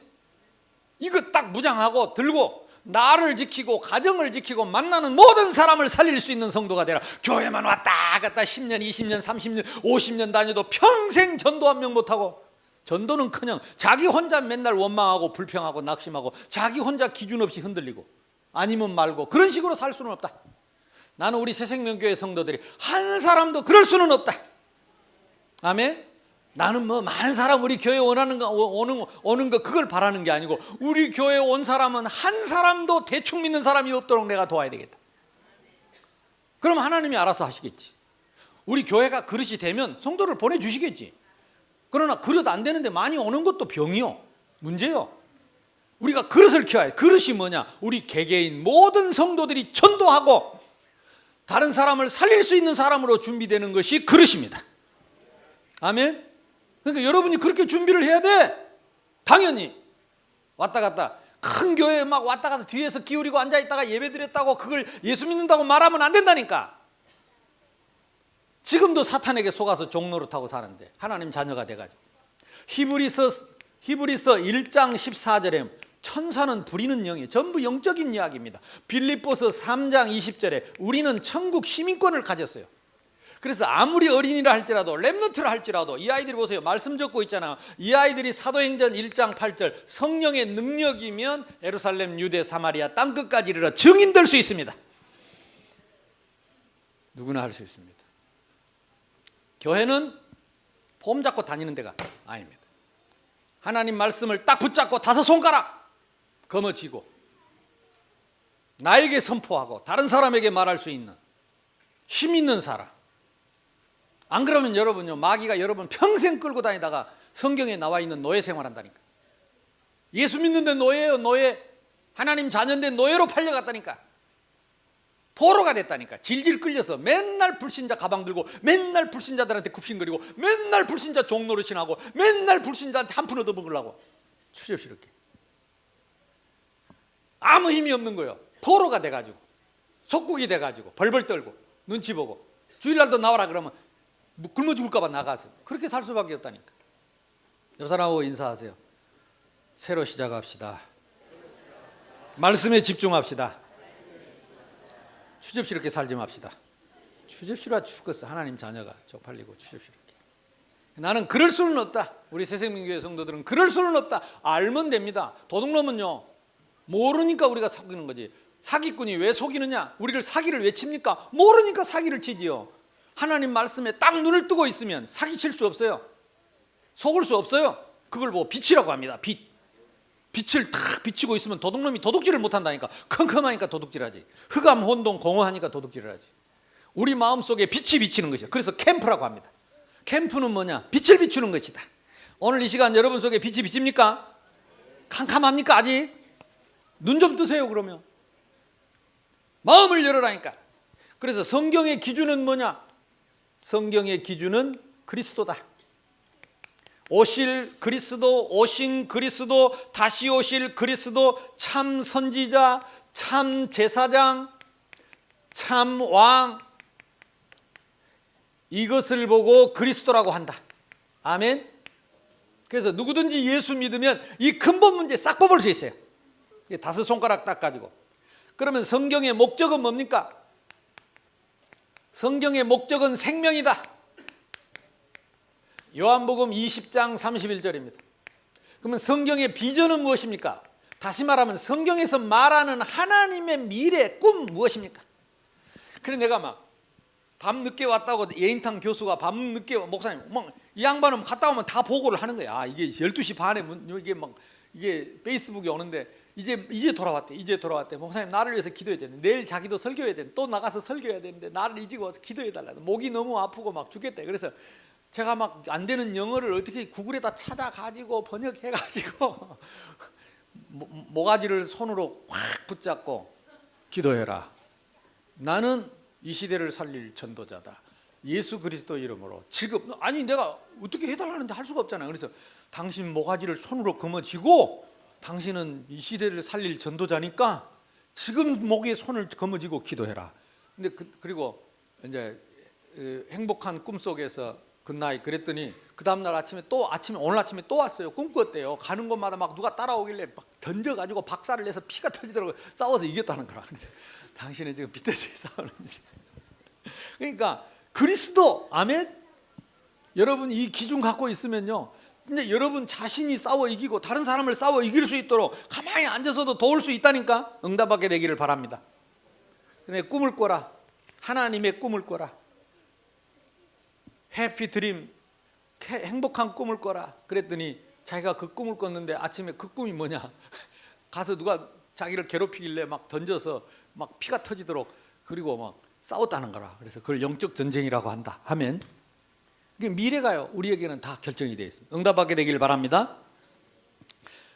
이거 딱 무장하고 들고 나를 지키고 가정을 지키고 만나는 모든 사람을 살릴 수 있는 성도가 되라. 교회만 왔다 갔다 10년 20년 30년 50년 다녀도 평생 전도 한 명 못하고, 전도는커녕 자기 혼자 맨날 원망하고 불평하고 낙심하고 자기 혼자 기준 없이 흔들리고 아니면 말고 그런 식으로 살 수는 없다. 나는 우리 새생명교회 성도들이 한 사람도 그럴 수는 없다. 아멘. 나는 뭐 많은 사람 우리 교회 오는 거 그걸 바라는 게 아니고, 우리 교회 온 사람은 한 사람도 대충 믿는 사람이 없도록 내가 도와야 되겠다. 그럼 하나님이 알아서 하시겠지. 우리 교회가 그릇이 되면 성도를 보내주시겠지. 그러나 그릇 안 되는데 많이 오는 것도 병이요, 문제요. 우리가 그릇을 키워야 해. 그릇이 뭐냐? 우리 개개인 모든 성도들이 전도하고 다른 사람을 살릴 수 있는 사람으로 준비되는 것이 그릇입니다. 아멘. 그러니까 여러분이 그렇게 준비를 해야 돼. 당연히 왔다 갔다 큰 교회에 막 왔다 가서 뒤에서 기울이고 앉아있다가 예배드렸다고 그걸 예수 믿는다고 말하면 안 된다니까. 지금도 사탄에게 속아서 종노릇하고 사는데 하나님 자녀가 돼가지고. 히브리서 1장 14절에 천사는 부리는 영이에요. 전부 영적인 이야기입니다. 빌립보서 3장 20절에 우리는 천국 시민권을 가졌어요. 그래서 아무리 어린이라 할지라도 렘넌트라 할지라도 이 아이들이 보세요. 말씀 적고 있잖아요. 이 아이들이 사도행전 1장 8절 성령의 능력이면 예루살렘 유대 사마리아 땅끝까지 이르러 증인될 수 있습니다. 누구나 할 수 있습니다. 교회는 폼 잡고 다니는 데가 아닙니다. 하나님 말씀을 딱 붙잡고 5손가락 거머쥐고 나에게 선포하고 다른 사람에게 말할 수 있는 힘 있는 사람. 안 그러면 여러분요, 마귀가 여러분 평생 끌고 다니다가 성경에 나와 있는 노예 생활한다니까. 예수 믿는데 노예예요, 노예. 하나님 자녀인데 노예로 팔려갔다니까. 포로가 됐다니까. 질질 끌려서 맨날 불신자 가방 들고 맨날 불신자들한테 굽신거리고 맨날 불신자 종노릇이나 고 맨날 불신자한테 한 푼 얻어먹으려고 추접스럽게. 아무 힘이 없는 거예요. 포로가 돼가지고 속국이 돼가지고 벌벌 떨고 눈치 보고 주일날도 나와라 그러면 굶어 죽을까 봐 나가서 그렇게 살 수밖에 없다니까. 옆 사람하고 인사하세요. 새로 시작합시다. 말씀에 집중합시다. 추접스럽게 살지 맙시다. 추접스러워 죽겠어. 하나님 자녀가 쪽팔리고 추접스럽게. 나는 그럴 수는 없다. 우리 새생명교회 성도들은 그럴 수는 없다. 알면 됩니다. 도둑놈은요, 모르니까 우리가 속이는 거지. 사기꾼이 왜 속이느냐? 우리를 사기를 왜 칩니까? 모르니까 사기를 치지요. 하나님 말씀에 딱 눈을 뜨고 있으면 사기칠 수 없어요. 속을 수 없어요. 그걸 뭐 빛이라고 합니다. 빛을 탁 비치고 있으면 도둑놈이 도둑질을 못한다니까. 컴컴하니까 도둑질하지. 흑암 혼동 공허하니까 도둑질을 하지. 우리 마음속에 빛이 비치는 것이다. 그래서 캠프라고 합니다. 캠프는 뭐냐? 빛을 비추는 것이다. 오늘 이 시간 여러분 속에 빛이 비칩니까? 캄캄합니까 아직? 눈 좀 뜨세요 그러면. 마음을 열어라니까. 그래서 성경의 기준은 뭐냐? 성경의 기준은 그리스도다. 오실 그리스도, 오신 그리스도, 다시 오실 그리스도, 참 선지자, 참 제사장, 참 왕, 이것을 보고 그리스도라고 한다. 아멘. 그래서 누구든지 예수 믿으면 이 근본 문제 싹 뽑을 수 있어요. 다섯 손가락 딱 가지고. 그러면 성경의 목적은 뭡니까? 성경의 목적은 생명이다. 요한복음 20장 31절입니다. 그러면 성경의 비전은 무엇입니까? 다시 말하면 성경에서 말하는 하나님의 미래 꿈 무엇입니까? 그래 내가 막 밤 늦게 왔다고 예인탕 교수가 밤 늦게 목사님 막 이 양반은 갔다 오면 다 보고를 하는 거야. 이게 12시 반에 이게 막 이게 페이스북에 오는데 이제 돌아왔대. 이제 돌아왔대. 목사님 나를 위해서 기도해야 되는데 내일 자기도 설교해야 되는데 또 나가서 설교해야 되는데 나를 이지고 와서 기도해 달라. 목이 너무 아프고 막 죽겠대. 그래서 제가 막 안 되는 영어를 어떻게 구글에다 찾아가지고 번역해가지고 모가지를 손으로 확 붙잡고 기도해라. 나는 이 시대를 살릴 전도자다. 예수 그리스도 이름으로 지금 아니 내가 어떻게 해달라는데 할 수가 없잖아. 그래서 당신 모가지를 손으로 거머쥐고 당신은 이 시대를 살릴 전도자니까 지금 목에 손을 거머쥐고 기도해라. 근데 그리고 이제 행복한 꿈속에서 굿나잇 그랬더니 그 다음날 아침에 오늘 아침에 또 왔어요. 꿈꿨대요. 가는 곳마다 막 누가 따라오길래 막 던져가지고 박살을 내서 피가 터지더라고요. 싸워서 이겼다는 거라. 당신은 지금 빗대지에 싸우는지. 그러니까 그리스도, 아멘. 여러분 이 기준 갖고 있으면요, 진짜 여러분 자신이 싸워 이기고 다른 사람을 싸워 이길 수 있도록 가만히 앉아서도 도울 수 있다니까. 응답하게 되기를 바랍니다. 근데 꿈을 꿔라. 하나님의 꿈을 꿔라. 해피 드림, 행복한 꿈을 꿔라. 그랬더니 자기가 그 꿈을 꿨는데 아침에 그 꿈이 뭐냐? 가서 누가 자기를 괴롭히길래 막 던져서 막 피가 터지도록 그리고 막 싸웠다는 거라. 그래서 그걸 영적 전쟁이라고 한다 하면 미래가요 우리에게는 다 결정이 되어 있습니다. 응답하게 되길 바랍니다.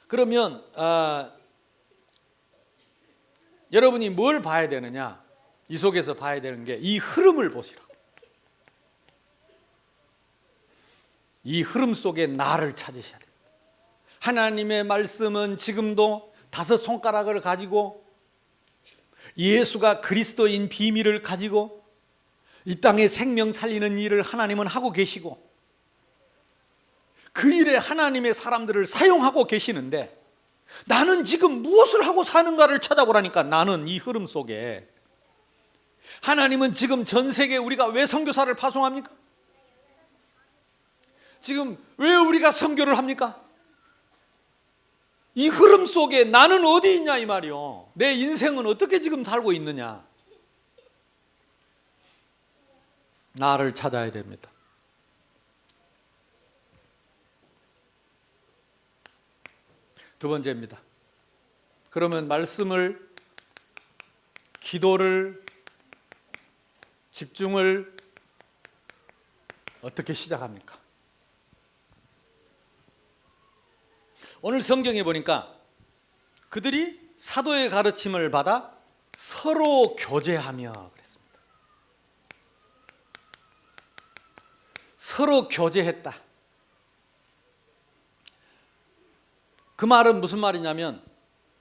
그러면 여러분이 뭘 봐야 되느냐? 이 속에서 봐야 되는 게 이 흐름을 보시라고. 이 흐름 속에 나를 찾으셔야 됩니다. 하나님의 말씀은 지금도 다섯 손가락을 가지고 예수가 그리스도인 비밀을 가지고 이 땅에 생명 살리는 일을 하나님은 하고 계시고 그 일에 하나님의 사람들을 사용하고 계시는데 나는 지금 무엇을 하고 사는가를 찾아보라니까. 나는 이 흐름 속에 하나님은 지금 전 세계에 우리가 왜 선교사를 파송합니까? 지금 왜 우리가 선교를 합니까? 이 흐름 속에 나는 어디 있냐 이 말이요. 내 인생은 어떻게 지금 살고 있느냐. 나를 찾아야 됩니다. 두 번째입니다. 그러면 말씀을, 기도를, 집중을 어떻게 시작합니까? 오늘 성경에 보니까 그들이 사도의 가르침을 받아 서로 교제하며 그랬습니다. 서로 교제했다. 그 말은 무슨 말이냐면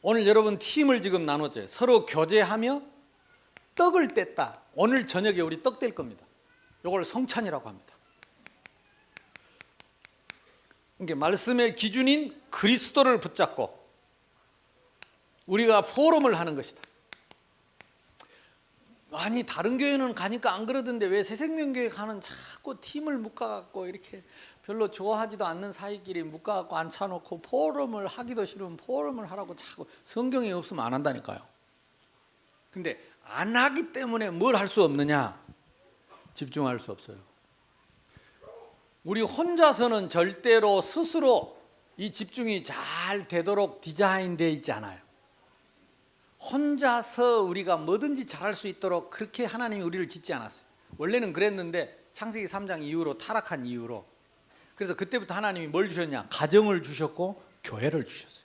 오늘 여러분 팀을 지금 나눴죠. 서로 교제하며 떡을 뗐다. 오늘 저녁에 우리 떡 뗄 겁니다. 이걸 성찬이라고 합니다. 이게 말씀의 기준인 그리스도를 붙잡고 우리가 포럼을 하는 것이다. 아니 다른 교회는 가니까 안 그러던데 왜 새생명교회 가는 자꾸 팀을 묶어갖고 이렇게 별로 좋아하지도 않는 사이끼리 묶어갖고 앉혀놓고 포럼을 하기도 싫으면 포럼을 하라고 자꾸. 성경에 없으면 안 한다니까요. 근데 안 하기 때문에 뭘 할 수 없느냐? 집중할 수 없어요. 우리 혼자서는 절대로 스스로 이 집중이 잘 되도록 디자인되어 있지 않아요. 혼자서 우리가 뭐든지 잘할 수 있도록 그렇게 하나님이 우리를 짓지 않았어요. 원래는 그랬는데 창세기 3장 이후로 타락한 이후로. 그래서 그때부터 하나님이 뭘 주셨냐? 가정을 주셨고 교회를 주셨어요.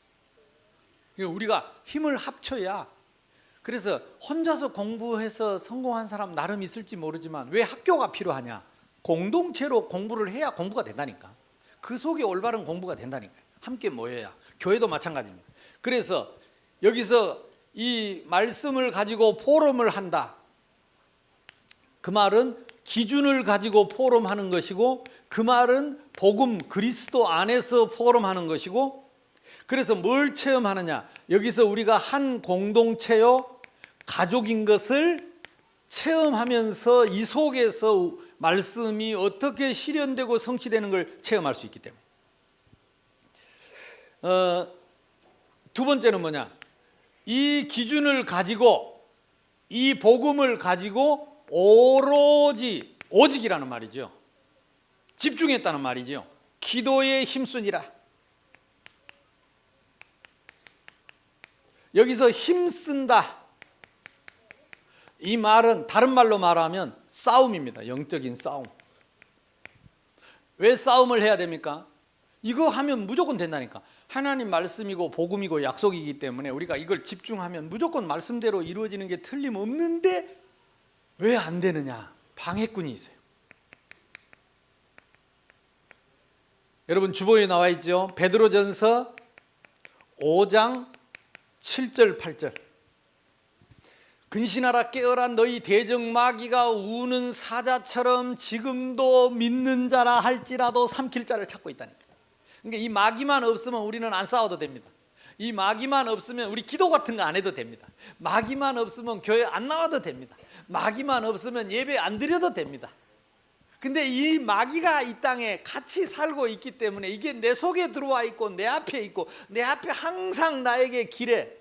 우리가 힘을 합쳐야. 그래서 혼자서 공부해서 성공한 사람 나름 있을지 모르지만 왜 학교가 필요하냐? 공동체로 공부를 해야 공부가 된다니까. 그 속에 올바른 공부가 된다니까요. 함께 모여야. 교회도 마찬가지입니다. 그래서 여기서 이 말씀을 가지고 포럼을 한다. 그 말은 기준을 가지고 포럼하는 것이고, 그 말은 복음 그리스도 안에서 포럼하는 것이고, 그래서 뭘 체험하느냐? 여기서 우리가 한 공동체요, 가족인 것을 체험하면서 이 속에서 말씀이 어떻게 실현되고 성취되는 걸 체험할 수 있기 때문에. 두 번째는 뭐냐? 이 기준을 가지고, 이 복음을 가지고 오직이라는 말이죠. 집중했다는 말이죠. 기도에 힘쓰니라. 여기서 힘쓴다. 이 말은 다른 말로 말하면 싸움입니다. 영적인 싸움. 왜 싸움을 해야 됩니까? 이거 하면 무조건 된다니까. 하나님 말씀이고 복음이고 약속이기 때문에 우리가 이걸 집중하면 무조건 말씀대로 이루어지는 게 틀림없는데 왜 안 되느냐? 방해꾼이 있어요. 여러분 주보에 나와 있죠. 베드로전서 5장 7절 8절. 근신하라 깨어라 너희 대적마귀가 우는 사자처럼 지금도 믿는 자라 할지라도 삼킬 자를 찾고 있다니까. 그러니까 이 마귀만 없으면 우리는 안 싸워도 됩니다. 이 마귀만 없으면 우리 기도 같은 거 안 해도 됩니다. 마귀만 없으면 교회 안 나와도 됩니다. 마귀만 없으면 예배 안 드려도 됩니다. 근데 이 마귀가 이 땅에 같이 살고 있기 때문에 이게 내 속에 들어와 있고 내 앞에 있고 내 앞에 항상 나에게 길에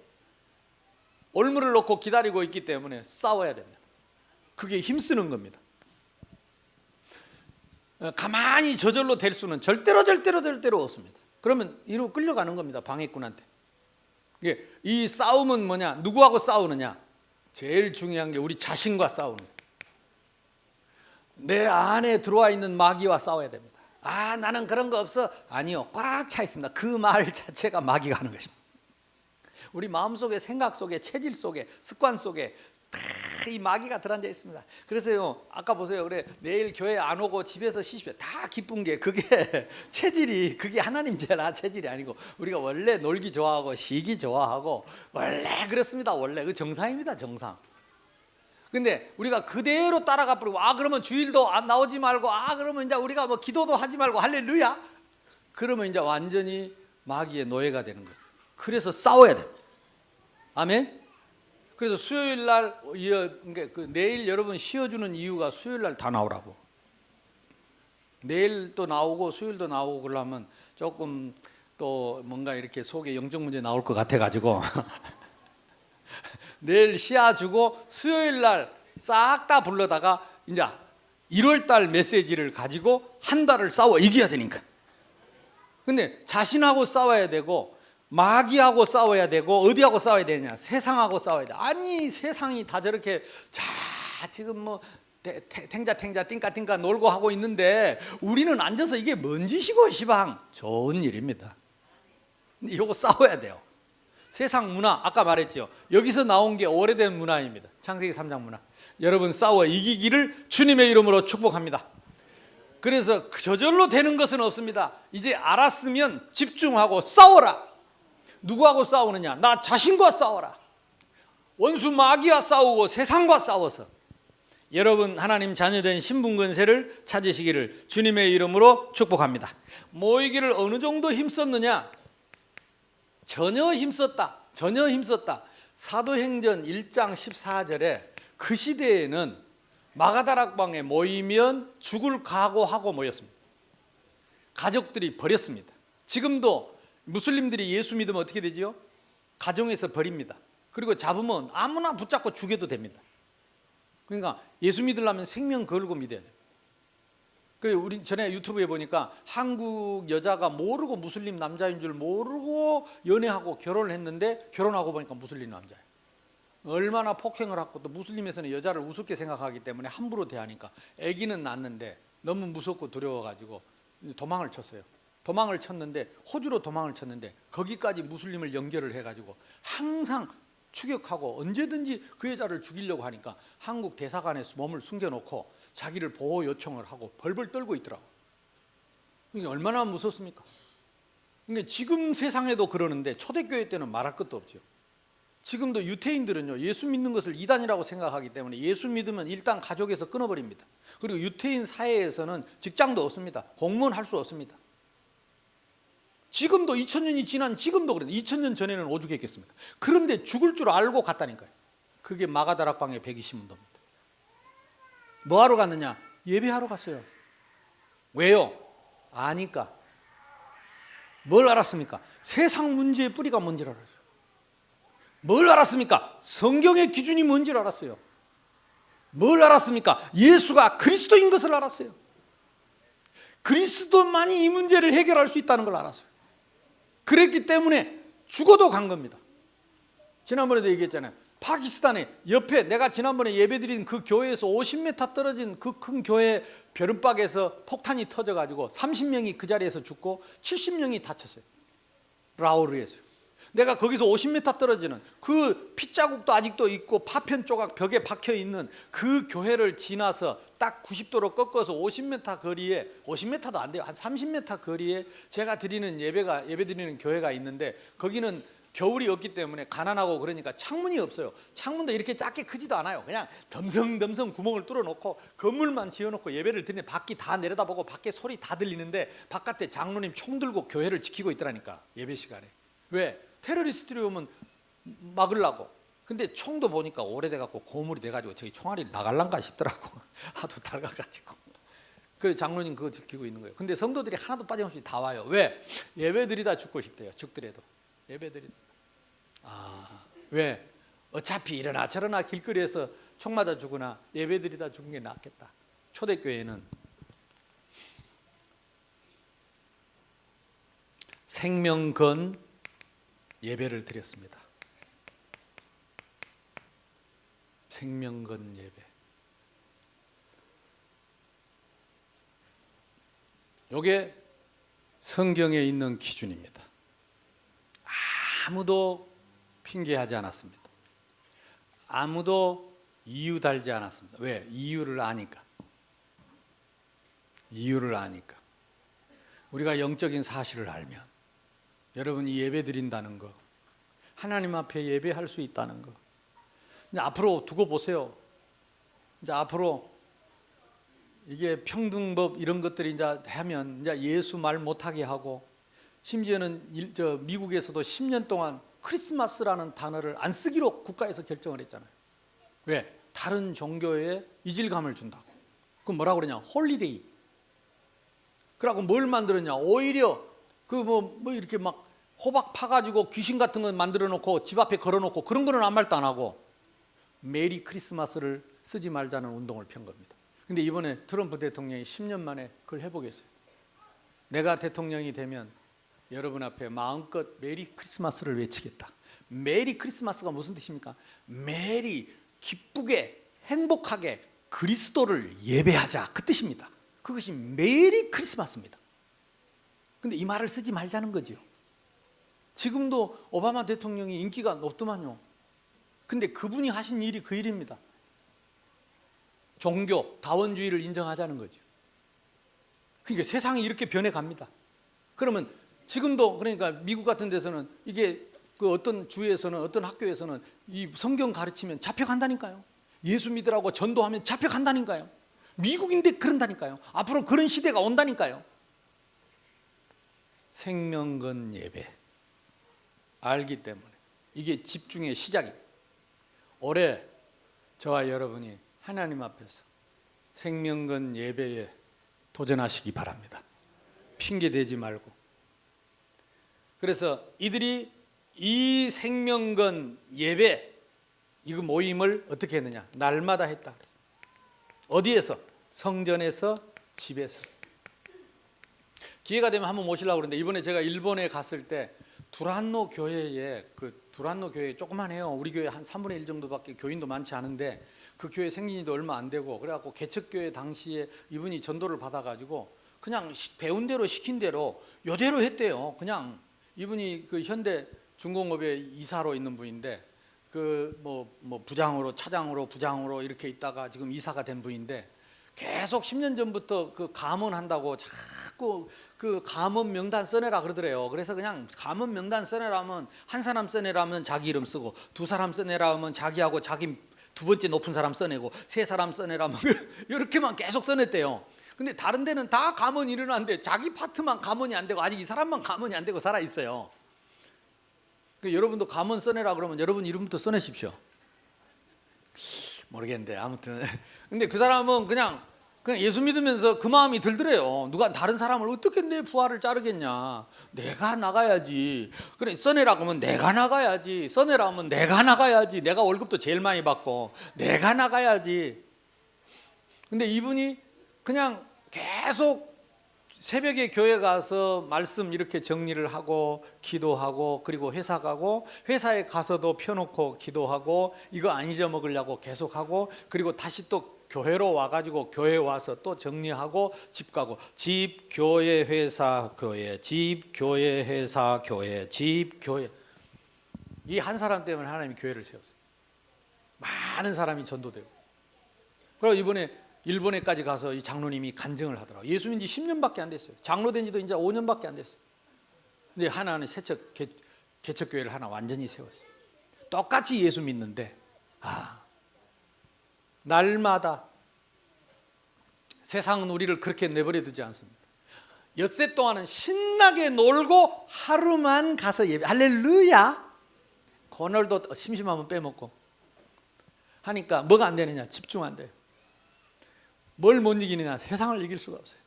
올무를 놓고 기다리고 있기 때문에 싸워야 됩니다. 그게 힘쓰는 겁니다. 가만히 저절로 될 수는 절대로 없습니다. 그러면 이로 끌려가는 겁니다. 방해꾼한테. 이 싸움은 뭐냐? 누구하고 싸우느냐? 제일 중요한 게 우리 자신과 싸우는 거예요. 내 안에 들어와 있는 마귀와 싸워야 됩니다. 아, 나는 그런 거 없어. 아니요, 꽉 차 있습니다. 그 말 자체가 마귀가 하는 것입니다. 우리 마음속에, 생각 속에, 체질 속에, 습관 속에 다 이 마귀가 들어앉아 있습니다. 그래서요, 아까 보세요. 그래, 내일 교회 안 오고 집에서 쉬십시오. 다 기쁜 게 그게 체질이, 그게 하나님 죄라 체질이 아니고 우리가 원래 놀기 좋아하고 쉬기 좋아하고 원래 그렇습니다. 원래 그 정상입니다. 정상. 근데 우리가 그대로 따라가 버리고, 아 그러면 주일도 안 나오지 말고, 아 그러면 이제 우리가 뭐 기도도 하지 말고, 할렐루야. 그러면 이제 완전히 마귀의 노예가 되는 거예요. 그래서 싸워야 돼요. 아멘. 그래서 수요일 날 내일 여러분 쉬어주는 이유가 수요일 날 다 나오라고. 내일도 나오고 수요일도 나오고 그러면 조금 또 뭔가 이렇게 속에 영적 문제 나올 것 같아 가지고 내일 쉬어주고 수요일 날 싹 다 불러다가 이제 1월 달 메시지를 가지고 한 달을 싸워 이겨야 되니까. 근데 자신하고 싸워야 되고 마귀하고 싸워야 되고 어디하고 싸워야 되냐? 세상하고 싸워야 돼. 아니 세상이 다 저렇게 자 지금 뭐 탱자 띵까 놀고 하고 있는데 우리는 앉아서 이게 뭔 짓이고 시방. 좋은 일입니다. 근데 이거 싸워야 돼요. 세상 문화 아까 말했죠. 여기서 나온 게 오래된 문화입니다. 창세기 3장 문화. 여러분 싸워 이기기를 주님의 이름으로 축복합니다. 그래서 저절로 되는 것은 없습니다. 이제 알았으면 집중하고 싸워라. 누구하고 싸우느냐? 나 자신과 싸워라. 원수 마귀와 싸우고 세상과 싸워서 여러분 하나님 자녀된 신분권세를 찾으시기를 주님의 이름으로 축복합니다. 모이기를 어느 정도 힘썼느냐? 전혀 힘썼다. 사도행전 1장 14절에 그 시대에는 마가다락방에 모이면 죽을 각오하고 모였습니다. 가족들이 버렸습니다. 지금도 무슬림들이 예수 믿으면 어떻게 되지요? 가정에서 버립니다. 그리고 잡으면 아무나 붙잡고 죽여도 됩니다. 그러니까 예수 믿으려면 생명 걸고 믿어야 돼요. 우리 전에 유튜브에 보니까 한국 여자가 모르고 무슬림 남자인 줄 모르고 연애하고 결혼을 했는데 결혼하고 보니까 무슬림 남자예요. 얼마나 폭행을 하고 또 무슬림에서는 여자를 우습게 생각하기 때문에 함부로 대하니까 아기는 낳았는데 너무 무섭고 두려워가지고 도망을 쳤어요. 도망을 쳤는데 호주로 도망을 쳤는데 거기까지 무슬림을 연결을 해가지고 항상 추격하고 언제든지 그 여자를 죽이려고 하니까 한국 대사관에 몸을 숨겨놓고 자기를 보호 요청을 하고 벌벌 떨고 있더라고. 이게 얼마나 무섭습니까? 그러니까 지금 세상에도 그러는데 초대교회 때는 말할 것도 없죠. 지금도 유태인들은요, 예수 믿는 것을 이단이라고 생각하기 때문에 예수 믿으면 일단 가족에서 끊어버립니다. 그리고 유태인 사회에서는 직장도 없습니다. 공무원 할 수 없습니다. 지금도 2000년이 지난 지금도 그래요. 2000년 전에는 오죽했겠습니까? 그런데 죽을 줄 알고 갔다니까요. 그게 마가다락방의 120문도입니다. 뭐하러 갔느냐? 예배하러 갔어요. 왜요? 아니까. 뭘 알았습니까? 세상 문제의 뿌리가 뭔지를 알았어요. 뭘 알았습니까? 성경의 기준이 뭔지를 알았어요. 뭘 알았습니까? 예수가 그리스도인 것을 알았어요. 그리스도만이 이 문제를 해결할 수 있다는 걸 알았어요. 그랬기 때문에 죽어도 간 겁니다. 지난번에도 얘기했잖아요. 파키스탄에 옆에 내가 지난번에 예배드린 그 교회에서 50m 떨어진 그 큰 교회 벼른박에서 폭탄이 터져가지고 30명이 그 자리에서 죽고 70명이 다쳤어요. 라오르에서요. 내가 거기서 50m 떨어지는 그 핏자국도 아직도 있고 파편 조각 벽에 박혀 있는 그 교회를 지나서 딱 90도로 꺾어서 50m 거리에, 50m도 안 돼요, 한 30m 거리에 제가 드리는 예배 드리는 교회가 있는데, 거기는 겨울이 없기 때문에 가난하고 그러니까 창문이 없어요. 창문도 이렇게 작게 크지도 않아요. 그냥 덤성덤성 구멍을 뚫어놓고 건물만 지어놓고 예배를 드리는, 밖이 다 내려다보고 밖에 소리 다 들리는데 바깥에 장로님 총 들고 교회를 지키고 있더라니까, 예배 시간에. 왜? 테러리스트들이 오면 막으려고. 근데 총도 보니까 오래돼갖고 고물이 돼가지고 저기 총알이 나갈란가 싶더라고. 하도 낡아가지고. 그래서 장로님 그거 지키고 있는 거예요. 근데 성도들이 하나도 빠짐없이 다 와요. 왜? 예배드리다 죽고 싶대요. 죽더라도 예배드리다. 왜? 어차피 이러나 저러나 길거리에서 총 맞아 죽으나 예배드리다 죽은 게 낫겠다. 초대교회는 생명 건 예배를 드렸습니다. 생명 건 예배. 이게 성경에 있는 기준입니다. 아무도 핑계하지 않았습니다. 아무도 이유 달지 않았습니다. 왜? 이유를 아니까. 이유를 아니까. 우리가 영적인 사실을 알면, 여러분이 예배 드린다는 거, 하나님 앞에 예배할 수 있다는 거, 이제 앞으로 두고 보세요. 이제 앞으로 이게 평등법 이런 것들이 이제 하면 이제 예수 말 못하게 하고, 심지어는 미국에서도 10년 동안 크리스마스라는 단어를 안 쓰기로 국가에서 결정을 했잖아요. 왜? 다른 종교에 이질감을 준다고. 그럼 뭐라고 그러냐? 홀리데이. 그러고 뭘 만들었냐? 오히려 그 뭐 이렇게 막 호박 파가지고 귀신 같은 거 만들어 놓고 집 앞에 걸어 놓고 그런 거는 아무 말도 안 하고 메리 크리스마스를 쓰지 말자는 운동을 편 겁니다. 근데 이번에 트럼프 대통령이 10년 만에 그걸 해보겠어요. 내가 대통령이 되면 여러분 앞에 마음껏 메리 크리스마스를 외치겠다. 메리 크리스마스가 무슨 뜻입니까? 메리, 기쁘게 행복하게 그리스도를 예배하자, 그 뜻입니다. 그것이 메리 크리스마스입니다. 근데 이 말을 쓰지 말자는 거죠. 지금도 오바마 대통령이 인기가 높더만요. 근데 그분이 하신 일이 그 일입니다. 종교, 다원주의를 인정하자는 거죠. 그러니까 세상이 이렇게 변해갑니다. 그러면 지금도, 그러니까 미국 같은 데서는 이게 그 어떤 주에서는, 어떤 학교에서는 이 성경 가르치면 잡혀간다니까요. 예수 믿으라고 전도하면 잡혀간다니까요. 미국인데 그런다니까요. 앞으로 그런 시대가 온다니까요. 생명건 예배 알기 때문에 이게 집중의 시작입니다. 올해 저와 여러분이 하나님 앞에서 생명건 예배에 도전하시기 바랍니다. 핑계 대지 말고. 그래서 이들이 이 생명건 예배, 이거 모임을 어떻게 했느냐? 날마다 했다. 어디에서? 성전에서, 집에서. 기회가 되면 한번 모시려고 그러는데, 이번에 제가 일본에 갔을 때 두란노 교회에, 그 두란노 교회 조그만해요. 우리 교회 한 3분의 1 정도밖에 교인도 많지 않은데 그 교회 생긴 지도 얼마 안 되고, 그래갖고 개척교회 당시에 이분이 전도를 받아가지고 그냥 배운 대로 시킨 대로 요대로 했대요. 그냥 이분이 그 현대 중공업의 이사로 있는 분인데, 그 뭐 부장으로, 차장으로, 부장으로 이렇게 있다가 지금 이사가 된 분인데, 계속 10년 전부터 그 감원한다고 자꾸 자꾸 그 감언 명단 써내라 그러더래요. 그래서 그냥 감언 명단 써내라면 한 사람 써내라면 자기 이름 쓰고, 두 사람 써내라면 자기하고 자기 두 번째 높은 사람 써내고, 세 사람 써내라면 이렇게만 계속 써냈대요. 근데 다른 데는 다 감언이 일어나는데 자기 파트만 감언이 안 되고 아직 이 사람만 감언이 안 되고 살아 있어요. 여러분도 감언 써내라 그러면 여러분 이름부터 써내십시오. 모르겠는데 아무튼 근데 그 사람은 그냥 예수 믿으면서 그 마음이 들더래요. 누가 다른 사람을 어떻게 내 부하를 자르겠냐, 내가 나가야지. 그래 써내라 그러면 내가 나가야지, 써내라 하면 내가 나가야지, 내가 월급도 제일 많이 받고 내가 나가야지. 근데 이분이 그냥 계속 새벽에 교회 가서 말씀 이렇게 정리를 하고 기도하고, 그리고 회사 가고, 회사에 가서도 펴놓고 기도하고, 이거 안 잊어먹으려고 계속하고, 그리고 다시 또 교회로 와가지고 교회 와서 또 정리하고 집 가고, 집 교회 회사 교회, 집 교회 회사 교회, 집 교회. 이 한 사람 때문에 하나님이 교회를 세웠어요. 많은 사람이 전도되고. 그리고 이번에 일본에까지 가서 이 장로님이 간증을 하더라고요. 예수 믿은 지 10년밖에 안 됐어요. 장로 된 지도 이제 5년밖에 안 됐어요. 근데 하나는 개척교회를 하나 완전히 세웠어요. 똑같이 예수 믿는데 날마다 세상은 우리를 그렇게 내버려 두지 않습니다. 엿새 동안은 신나게 놀고 하루만 가서 예배, 할렐루야, 그날도 심심하면 빼먹고 하니까 뭐가 안 되느냐, 집중 안 돼요. 뭘 못 이기느냐, 세상을 이길 수가 없어요.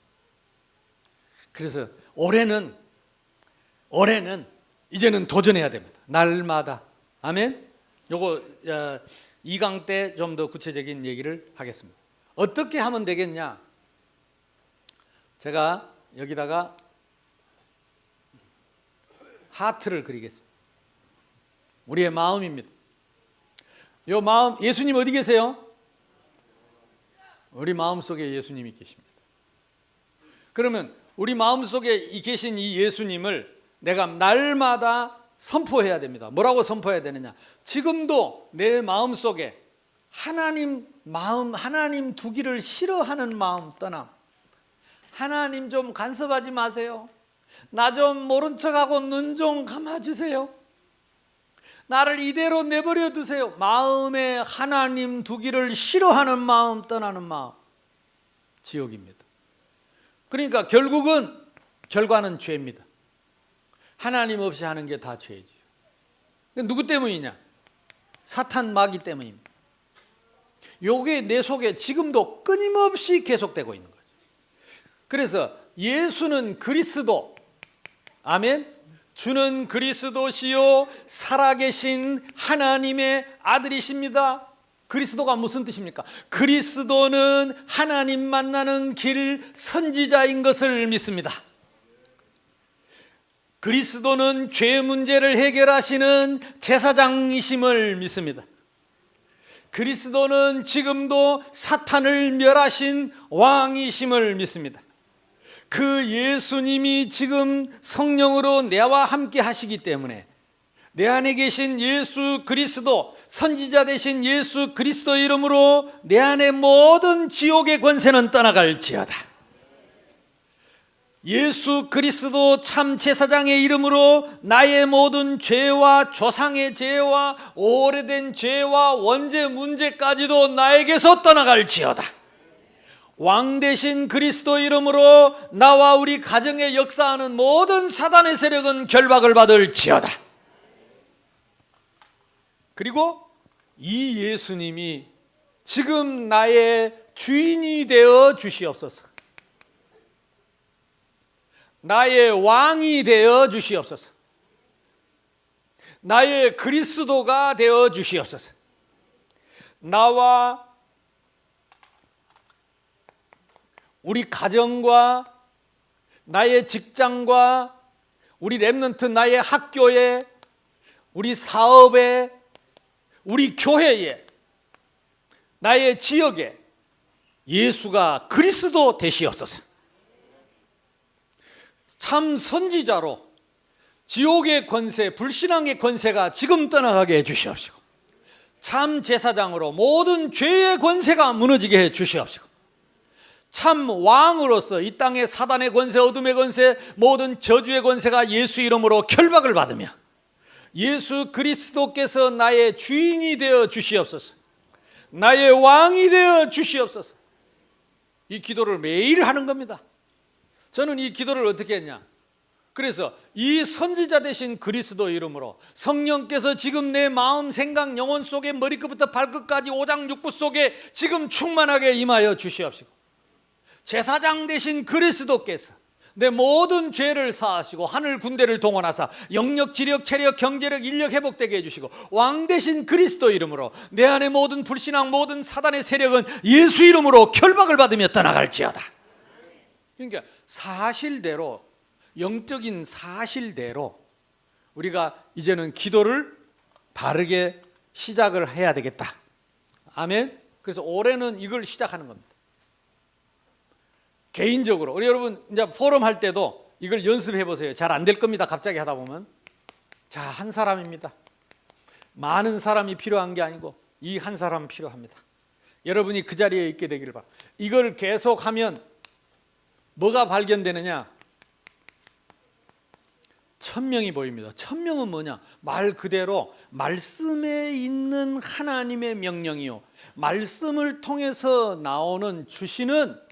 그래서 올해는 이제는 도전해야 됩니다. 날마다. 아멘. 요거 2강 때 좀 더 구체적인 얘기를 하겠습니다. 어떻게 하면 되겠냐? 제가 여기다가 하트를 그리겠습니다. 우리의 마음입니다. 요 마음, 예수님 어디 계세요? 우리 마음속에 예수님이 계십니다. 그러면 우리 마음속에 계신 이 예수님을 내가 날마다 선포해야 됩니다. 뭐라고 선포해야 되느냐? 지금도 내 마음속에 하나님 두기를 싫어하는 마음 떠남. 하나님 좀 간섭하지 마세요. 나 좀 모른 척하고 눈 좀 감아주세요. 나를 이대로 내버려 두세요. 마음에 하나님 두기를 싫어하는 마음, 떠나는 마음, 지옥입니다. 그러니까 결과는 죄입니다. 하나님 없이 하는 게 다 죄지요. 누구 때문이냐? 사탄 마귀 때문입니다. 요게 내 속에 지금도 끊임없이 계속되고 있는 거죠. 그래서 예수는 그리스도, 아멘. 주는 그리스도시요 살아계신 하나님의 아들이십니다. 그리스도가 무슨 뜻입니까? 그리스도는 하나님 만나는 길, 선지자인 것을 믿습니다. 그리스도는 죄 문제를 해결하시는 제사장이심을 믿습니다. 그리스도는 지금도 사탄을 멸하신 왕이심을 믿습니다. 그 예수님이 지금 성령으로 내와 함께 하시기 때문에 내 안에 계신 예수 그리스도, 선지자 되신 예수 그리스도 이름으로 내 안에 모든 지옥의 권세는 떠나갈지어다. 예수 그리스도 참 제사장의 이름으로 나의 모든 죄와 조상의 죄와 오래된 죄와 원죄 문제까지도 나에게서 떠나갈지어다. 왕 대신 그리스도 이름으로 나와 우리 가정에 역사하는 모든 사단의 세력은 결박을 받을지어다. 그리고 이 예수님이 지금 나의 주인이 되어 주시옵소서. 나의 왕이 되어 주시옵소서. 나의 그리스도가 되어 주시옵소서. 나와 우리 가정과 나의 직장과 우리 렘넌트 나의 학교에, 우리 사업에, 우리 교회에, 나의 지역에 예수가 그리스도 되시옵소서. 참 선지자로 지옥의 권세, 불신앙의 권세가 지금 떠나가게 해주시옵시고, 참 제사장으로 모든 죄의 권세가 무너지게 해주시옵시고, 참 왕으로서 이 땅의 사단의 권세, 어둠의 권세, 모든 저주의 권세가 예수 이름으로 결박을 받으며 예수 그리스도께서 나의 주인이 되어 주시옵소서, 나의 왕이 되어 주시옵소서. 이 기도를 매일 하는 겁니다. 저는 이 기도를 어떻게 했냐? 그래서 이 선지자 되신 그리스도 이름으로 성령께서 지금 내 마음, 생각, 영혼 속에 머리끝부터 발끝까지 오장육부 속에 지금 충만하게 임하여 주시옵시고, 제사장 되신 그리스도께서 내 모든 죄를 사하시고 하늘 군대를 동원하사 영력, 지력, 체력, 경제력, 인력 회복되게 해주시고, 왕 되신 그리스도 이름으로 내 안에 모든 불신앙, 모든 사단의 세력은 예수 이름으로 결박을 받으며 떠나갈지어다. 그러니까 사실대로, 영적인 사실대로 우리가 이제는 기도를 바르게 시작을 해야 되겠다. 아멘. 그래서 올해는 이걸 시작하는 겁니다. 개인적으로 우리 여러분 이제 포럼 할 때도 이걸 연습해 보세요. 잘 안 될 겁니다. 갑자기 하다 보면. 자, 한 사람입니다. 많은 사람이 필요한 게 아니고 이 한 사람 필요합니다. 여러분이 그 자리에 있게 되기를 바랍니다. 이걸 계속하면 뭐가 발견되느냐? 1000명이 보입니다. 1000명은 뭐냐? 말 그대로 말씀에 있는 하나님의 명령이요, 말씀을 통해서 나오는 주시는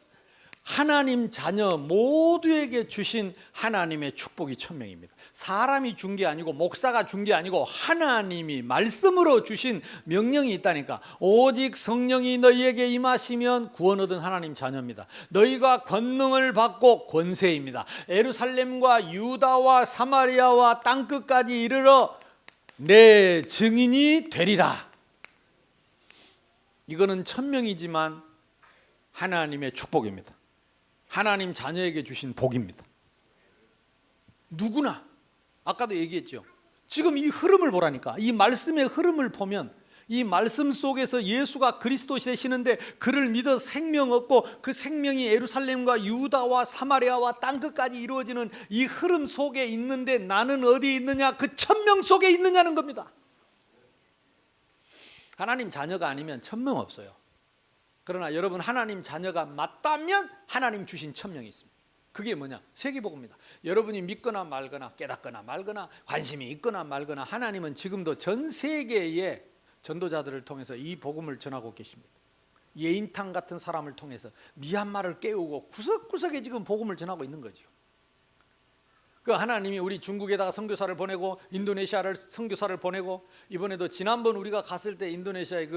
하나님 자녀 모두에게 주신 하나님의 축복이 1000명입니다. 사람이 준 게 아니고, 목사가 준 게 아니고, 하나님이 말씀으로 주신 명령이 있다니까. 오직 성령이 너희에게 임하시면 구원 얻은 하나님 자녀입니다. 너희가 권능을 받고 권세입니다. 예루살렘과 유다와 사마리아와 땅끝까지 이르러 내 증인이 되리라. 이거는 1000명이지만 하나님의 축복입니다. 하나님 자녀에게 주신 복입니다. 누구나, 아까도 얘기했죠. 지금 이 흐름을 보라니까. 이 말씀의 흐름을 보면 이 말씀 속에서 예수가 그리스도 되시는데 그를 믿어 생명 얻고 그 생명이 예루살렘과 유다와 사마리아와 땅끝까지 이루어지는 이 흐름 속에 있는데 나는 어디 있느냐? 그 1000명 속에 있느냐는 겁니다. 하나님 자녀가 아니면 1000명 없어요. 그러나 여러분 하나님 자녀가 맞다면 하나님 주신 1000명이 있습니다. 그게 뭐냐? 세계복음입니다. 여러분이 믿거나 말거나 깨닫거나 말거나 관심이 있거나 말거나 하나님은 지금도 전 세계의 전도자들을 통해서 이 복음을 전하고 계십니다. 예인탕 같은 사람을 통해서 미얀마를 깨우고 구석구석에 지금 복음을 전하고 있는 거죠. 그 하나님이 우리 중국에다가 선교사를 보내고 인도네시아를 선교사를 보내고, 이번에도 지난번 우리가 갔을 때 인도네시아의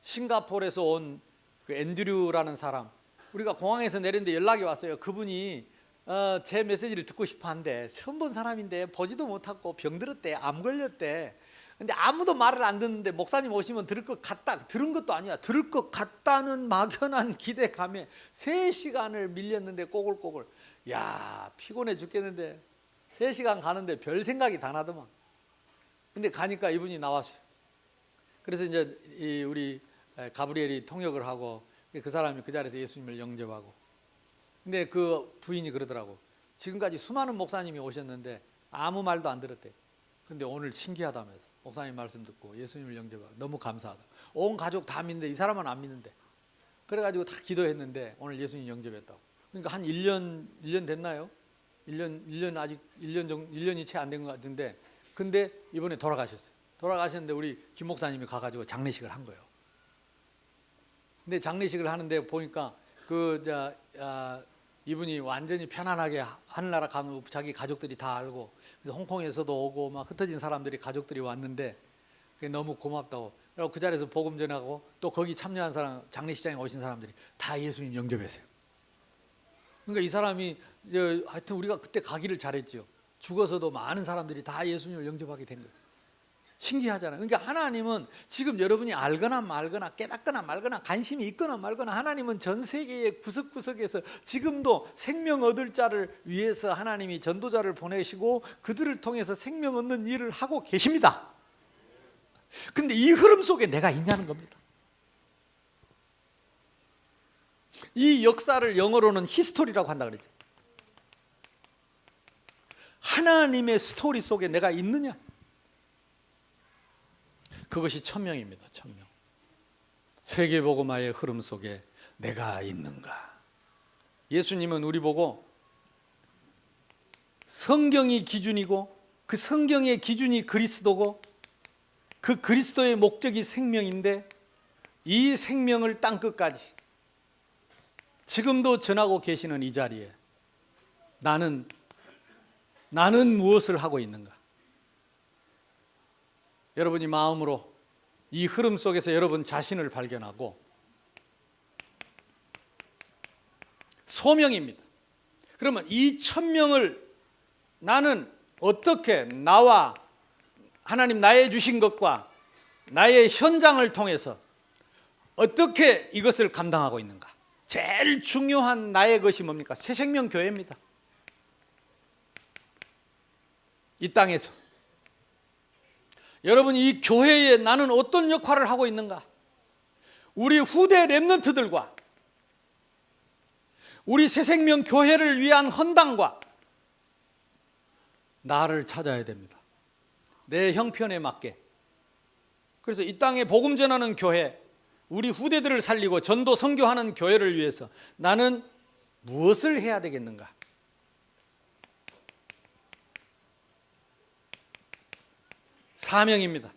싱가포르에서 온 그 앤드류라는 사람, 우리가 공항에서 내렸는데 연락이 왔어요. 그분이 제 메시지를 듣고 싶어 한대. 처음 본 사람인데 보지도 못하고 병들었대, 암 걸렸대. 근데 아무도 말을 안 듣는데 목사님 오시면 들을 것 같다. 들은 것도 아니야. 들을 것 같다는 막연한 기대감에 3시간을 밀렸는데 꼬글꼬글. 야, 피곤해 죽겠는데 3시간 가는데 별 생각이 다 나더만. 근데 가니까 이분이 나왔어요. 그래서 이제 우리 가브리엘이 통역을 하고 그 사람이 그 자리에서 예수님을 영접하고. 근데 그 부인이 그러더라고. 지금까지 수많은 목사님이 오셨는데 아무 말도 안 들었대. 근데 오늘 신기하다면서 목사님 말씀 듣고 예수님을 영접하고 너무 감사하다. 온 가족 다 믿는데 이 사람은 안 믿는데. 그래가지고 다 기도했는데 오늘 예수님 영접했다고. 그러니까 한 1년 됐나요? 1년 아직 1년이 채 안 된 것 같은데, 근데 이번에 돌아가셨어요. 돌아가셨는데 우리 김 목사님이 가가지고 장례식을 한 거예요. 근데 장례식을 하는데 보니까 이분이 완전히 편안하게 하늘나라 가면 자기 가족들이 다 알고, 그래서 홍콩에서도 오고 막 흩어진 사람들이 가족들이 왔는데 그게 너무 고맙다고. 그리고 그 자리에서 복음 전하고 또 거기 참여한 사람, 장례식장에 오신 사람들이 다 예수님 영접했어요. 그러니까 이 사람이 하여튼 우리가 그때 가기를 잘했죠. 죽어서도 많은 사람들이 다 예수님을 영접하게 된 거예요. 신기하잖아요. 그러니까 하나님은 지금 여러분이 알거나 말거나 깨닫거나 말거나 관심이 있거나 말거나, 하나님은 전 세계의 구석구석에서 지금도 생명 얻을 자를 위해서 하나님이 전도자를 보내시고 그들을 통해서 생명 얻는 일을 하고 계십니다. 근데 이 흐름 속에 내가 있냐는 겁니다. 이 역사를 영어로는 히스토리라고 한다 그러죠. 하나님의 스토리 속에 내가 있느냐? 그것이 1000명입니다. 1000명. 세계복음화의 흐름 속에 내가 있는가? 예수님은 우리 보고 성경이 기준이고 그 성경의 기준이 그리스도고 그 그리스도의 목적이 생명인데 이 생명을 땅끝까지 지금도 전하고 계시는 이 자리에 나는 무엇을 하고 있는가? 여러분이 마음으로 이 흐름 속에서 여러분 자신을 발견하고 소명입니다. 그러면 이 1000명을 나는 어떻게 나와 하나님 나의 주신 것과 나의 현장을 통해서 어떻게 이것을 감당하고 있는가? 제일 중요한 나의 것이 뭡니까? 새생명교회입니다. 이 땅에서 여러분이 이 교회에 나는 어떤 역할을 하고 있는가? 우리 후대 렘넌트들과 우리 새생명교회를 위한 헌당과 나를 찾아야 됩니다. 내 형편에 맞게. 그래서 이 땅에 복음 전하는 교회, 우리 후대들을 살리고 전도 선교하는 교회를 위해서 나는 무엇을 해야 되겠는가? 사명입니다.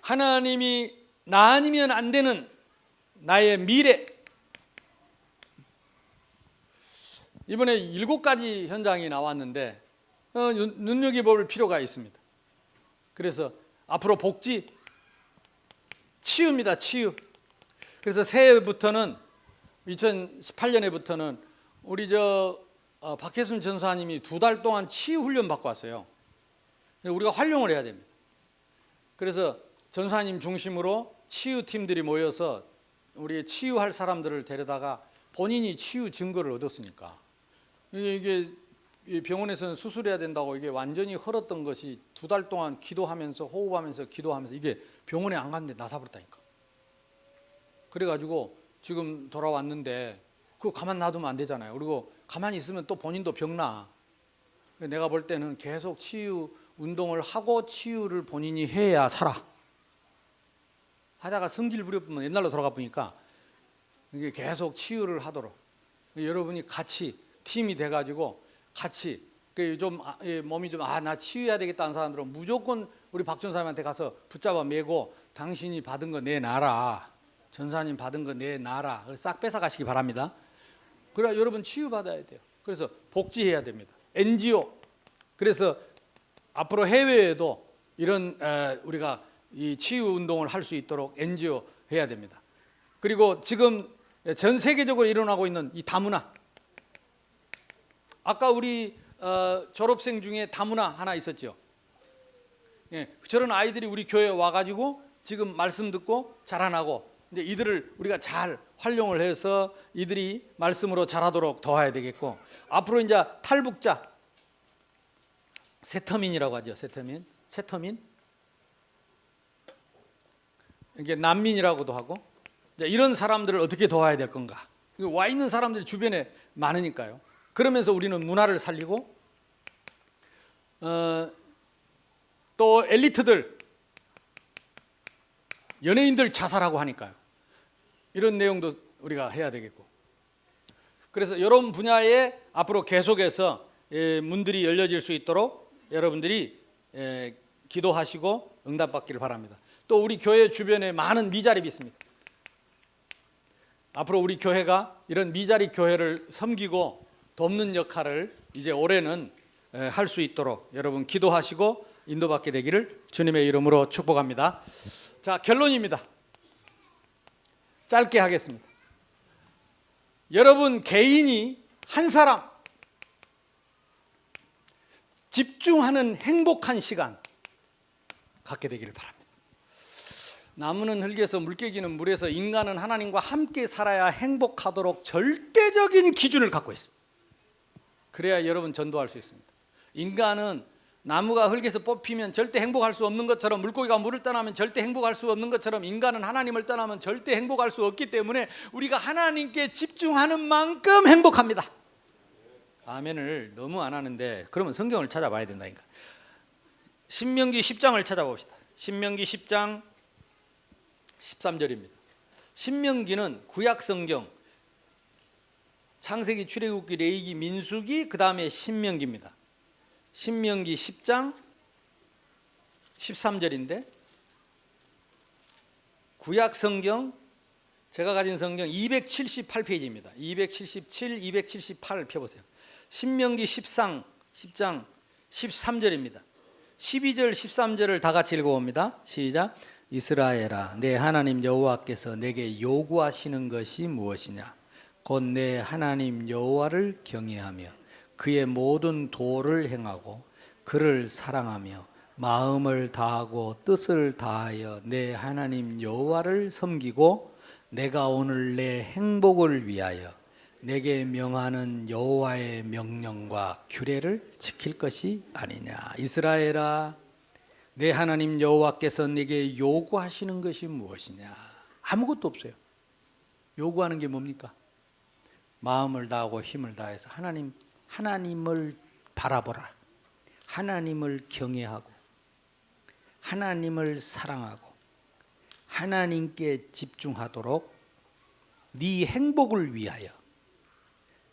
하나님이 나 아니면 안 되는 나의 미래. 이번에 7가지 현장이 나왔는데 눈여겨볼 필요가 있습니다. 그래서 앞으로 복지, 치유입니다. 치유. 그래서 새해부터는 2018년에부터는 우리 박혜순 전사님이 2달 동안 치유 훈련 받고 왔어요. 우리가 활용을 해야 됩니다. 그래서 전사님 중심으로 치유팀들이 모여서 우리 치유할 사람들을 데려다가 본인이 치유 증거를 얻었으니까 이게 병원에서는 수술해야 된다고 이게 완전히 헐었던 것이 2달 동안 기도하면서 호흡하면서 기도하면서 이게 병원에 안 갔는데 나사버렸다니까. 그래가지고 지금 돌아왔는데 그거 가만 놔두면 안 되잖아요. 그리고 가만히 있으면 또 본인도 병나. 내가 볼 때는 계속 치유 운동을 하고 치유를 본인이 해야 살아. 하다가 성질 부려보면 옛날로 돌아가 보니까 이게 계속 치유를 하도록 여러분이 같이 팀이 돼가지고 같이 좀 몸이 좀 나 치유해야 되겠다 하는 사람들은 무조건 우리 박 전사님한테 가서 붙잡아 매고 당신이 받은 거 내놔라. 전사님 받은 거 내놔라. 싹 뺏어 가시기 바랍니다. 그래야 여러분 치유받아야 돼요. 그래서 복지해야 됩니다. NGO. 그래서 앞으로 해외에도 이런 우리가 이 치유 운동을 할 수 있도록 NGO 해야 됩니다. 그리고 지금 전 세계적으로 일어나고 있는 이 다문화. 아까 우리 졸업생 중에 다문화 하나 있었죠. 예, 저런 아이들이 우리 교회에 와가지고 지금 말씀 듣고 자라나고 이제 이들을 우리가 잘 활용을 해서 이들이 말씀으로 자라도록 도와야 되겠고 앞으로 이제 탈북자 세터민이라고 하죠. 세터민 이게 난민이라고도 하고 이런 사람들을 어떻게 도와야 될 건가? 와 있는 사람들이 주변에 많으니까요. 그러면서 우리는 문화를 살리고 또 엘리트들 연예인들 자살하고 하니까요. 이런 내용도 우리가 해야 되겠고 그래서 이런 분야에 앞으로 계속해서 문들이 열려질 수 있도록 여러분들이 기도하시고 응답받기를 바랍니다. 또 우리 교회 주변에 많은 미자립이 있습니다. 앞으로 우리 교회가 이런 미자립 교회를 섬기고 돕는 역할을 이제 올해는 할 수 있도록 여러분 기도하시고 인도받게 되기를 주님의 이름으로 축복합니다. 자, 결론입니다. 짧게 하겠습니다. 여러분 개인이 한 사람 집중하는 행복한 시간 갖게 되기를 바랍니다. 나무는 흙에서 물개기는 물에서 인간은 하나님과 함께 살아야 행복하도록 절대적인 기준을 갖고 있습니다. 그래야 여러분 전도할 수 있습니다. 인간은 나무가 흙에서 뽑히면 절대 행복할 수 없는 것처럼 물고기가 물을 떠나면 절대 행복할 수 없는 것처럼 인간은 하나님을 떠나면 절대 행복할 수 없기 때문에 우리가 하나님께 집중하는 만큼 행복합니다. 아멘을 너무 안 하는데 그러면 성경을 찾아봐야 된다니까. 신명기 10장을 찾아봅시다. 신명기 10장 13절입니다. 신명기는 구약 성경, 창세기, 출애굽기, 레위기, 민수기, 그 다음에 신명기입니다. 신명기 10장 13절인데 구약 성경, 제가 가진 성경 278페이지입니다. 277, 278 펴보세요. 신명기 10장 13절입니다. 12절, 13절을 다 같이 읽어봅니다. 시작. 이스라엘아, 내 하나님 여호와께서 내게 요구하시는 것이 무엇이냐? 곧 내 하나님 여호와를 경외하며 그의 모든 도를 행하고 그를 사랑하며 마음을 다하고 뜻을 다하여 내 하나님 여호와를 섬기고 내가 오늘 내 행복을 위하여 내게 명하는 여호와의 명령과 규례를 지킬 것이 아니냐. 이스라엘아, 내 하나님 여호와께서 내게 요구하시는 것이 무엇이냐? 아무것도 없어요. 요구하는 게 뭡니까? 마음을 다하고 힘을 다해서 하나님을 바라보라. 하나님을 경외하고 하나님을 사랑하고 하나님께 집중하도록 네 행복을 위하여,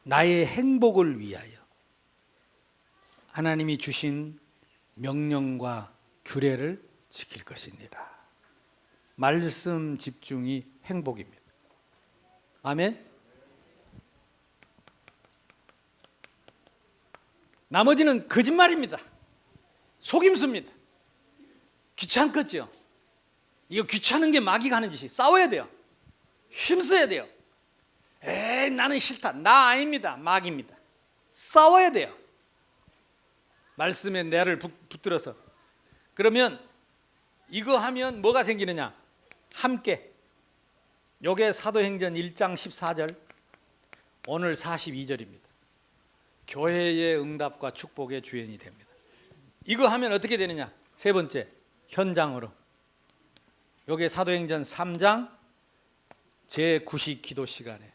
나의 행복을 위하여 하나님이 주신 명령과 규례를 지킬 것이니라. 말씀 집중이 행복입니다. 아멘. 나머지는 거짓말입니다. 속임수입니다. 귀찮겠죠. 이거 귀찮은 게 마귀가 하는 짓이. 싸워야 돼요. 힘써야 돼요. 에이, 나는 싫다. 나 아닙니다. 마귀입니다. 싸워야 돼요. 말씀에 내를 붙들어서. 그러면 이거 하면 뭐가 생기느냐? 함께. 요게 사도행전 1장 14절, 오늘 42절입니다. 교회의 응답과 축복의 주인이 됩니다. 이거 하면 어떻게 되느냐? 세 번째, 현장으로. 요게 사도행전 3장 제9시 기도 시간에.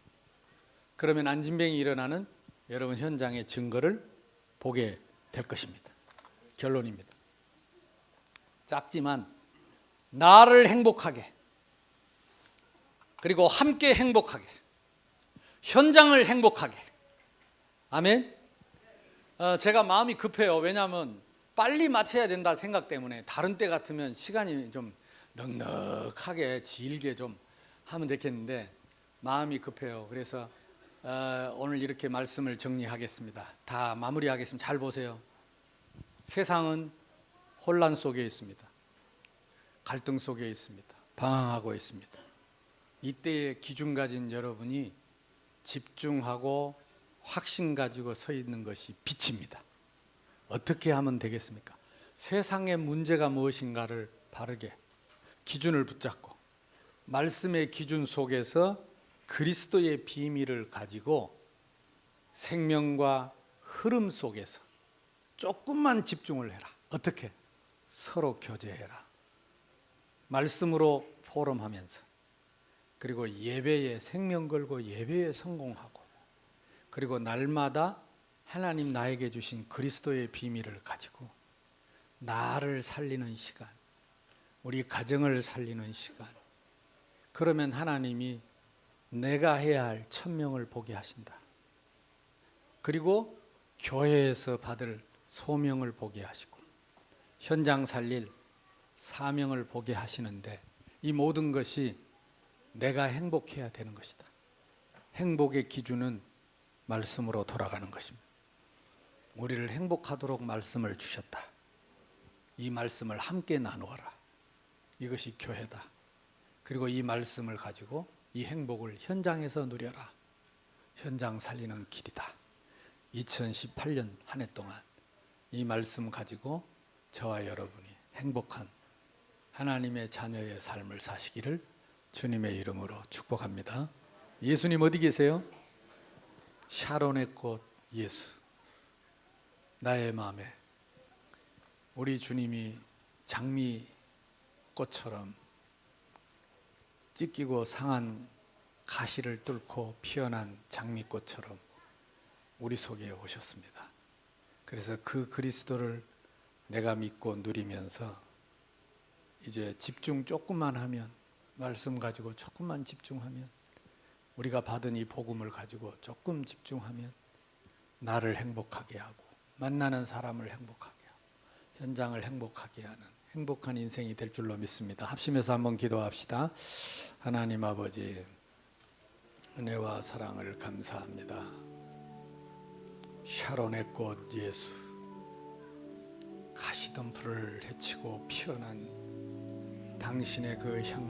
그러면 안진병이 일어나는 여러분 현장의 증거를 보게 될 것입니다. 결론입니다. 작지만 나를 행복하게, 그리고 함께 행복하게, 현장을 행복하게. 아멘. 제가 마음이 급해요. 왜냐하면 빨리 마쳐야 된다 생각 때문에. 다른 때 같으면 시간이 좀 넉넉하게 길게 좀 하면 되겠는데 마음이 급해요. 그래서 오늘 이렇게 말씀을 정리하겠습니다. 다 마무리하겠습니다. 잘 보세요. 세상은 혼란 속에 있습니다. 갈등 속에 있습니다. 방황하고 있습니다. 이때에 기준 가진 여러분이 집중하고 확신 가지고 서 있는 것이 빛입니다. 어떻게 하면 되겠습니까? 세상의 문제가 무엇인가를 바르게 기준을 붙잡고 말씀의 기준 속에서 그리스도의 비밀을 가지고 생명과 흐름 속에서 조금만 집중을 해라. 어떻게? 서로 교제해라. 말씀으로 포럼하면서, 그리고 예배에 생명 걸고 예배에 성공하고, 그리고 날마다 하나님 나에게 주신 그리스도의 비밀을 가지고 나를 살리는 시간, 우리 가정을 살리는 시간. 그러면 하나님이 내가 해야 할 천명을 보게 하신다. 그리고 교회에서 받을 소명을 보게 하시고 현장 살릴 사명을 보게 하시는데, 이 모든 것이 내가 행복해야 되는 것이다. 행복의 기준은 말씀으로 돌아가는 것입니다. 우리를 행복하도록 말씀을 주셨다. 이 말씀을 함께 나누어라. 이것이 교회다. 그리고 이 말씀을 가지고 이 행복을 현장에서 누려라. 현장 살리는 길이다. 2018년 한 해 동안 이 말씀 가지고 저와 여러분이 행복한 하나님의 자녀의 삶을 사시기를 주님의 이름으로 축복합니다. 예수님 어디 계세요? 샤론의 꽃 예수, 나의 마음에 우리 주님이 장미꽃처럼 찢기고 상한 가시를 뚫고 피어난 장미꽃처럼 우리 속에 오셨습니다. 그래서 그 그리스도를 내가 믿고 누리면서 이제 집중 조금만 하면 말씀 가지고 조금만 집중하면, 우리가 받은 이 복음을 가지고 조금 집중하면 나를 행복하게 하고 만나는 사람을 행복하게 하고 현장을 행복하게 하는 행복한 인생이 될 줄로 믿습니다. 합심해서 한번 기도합시다. 하나님 아버지, 은혜와 사랑을 감사합니다. 샤론의 꽃 예수, 가시덤불을 헤치고 피어난 당신의 그 향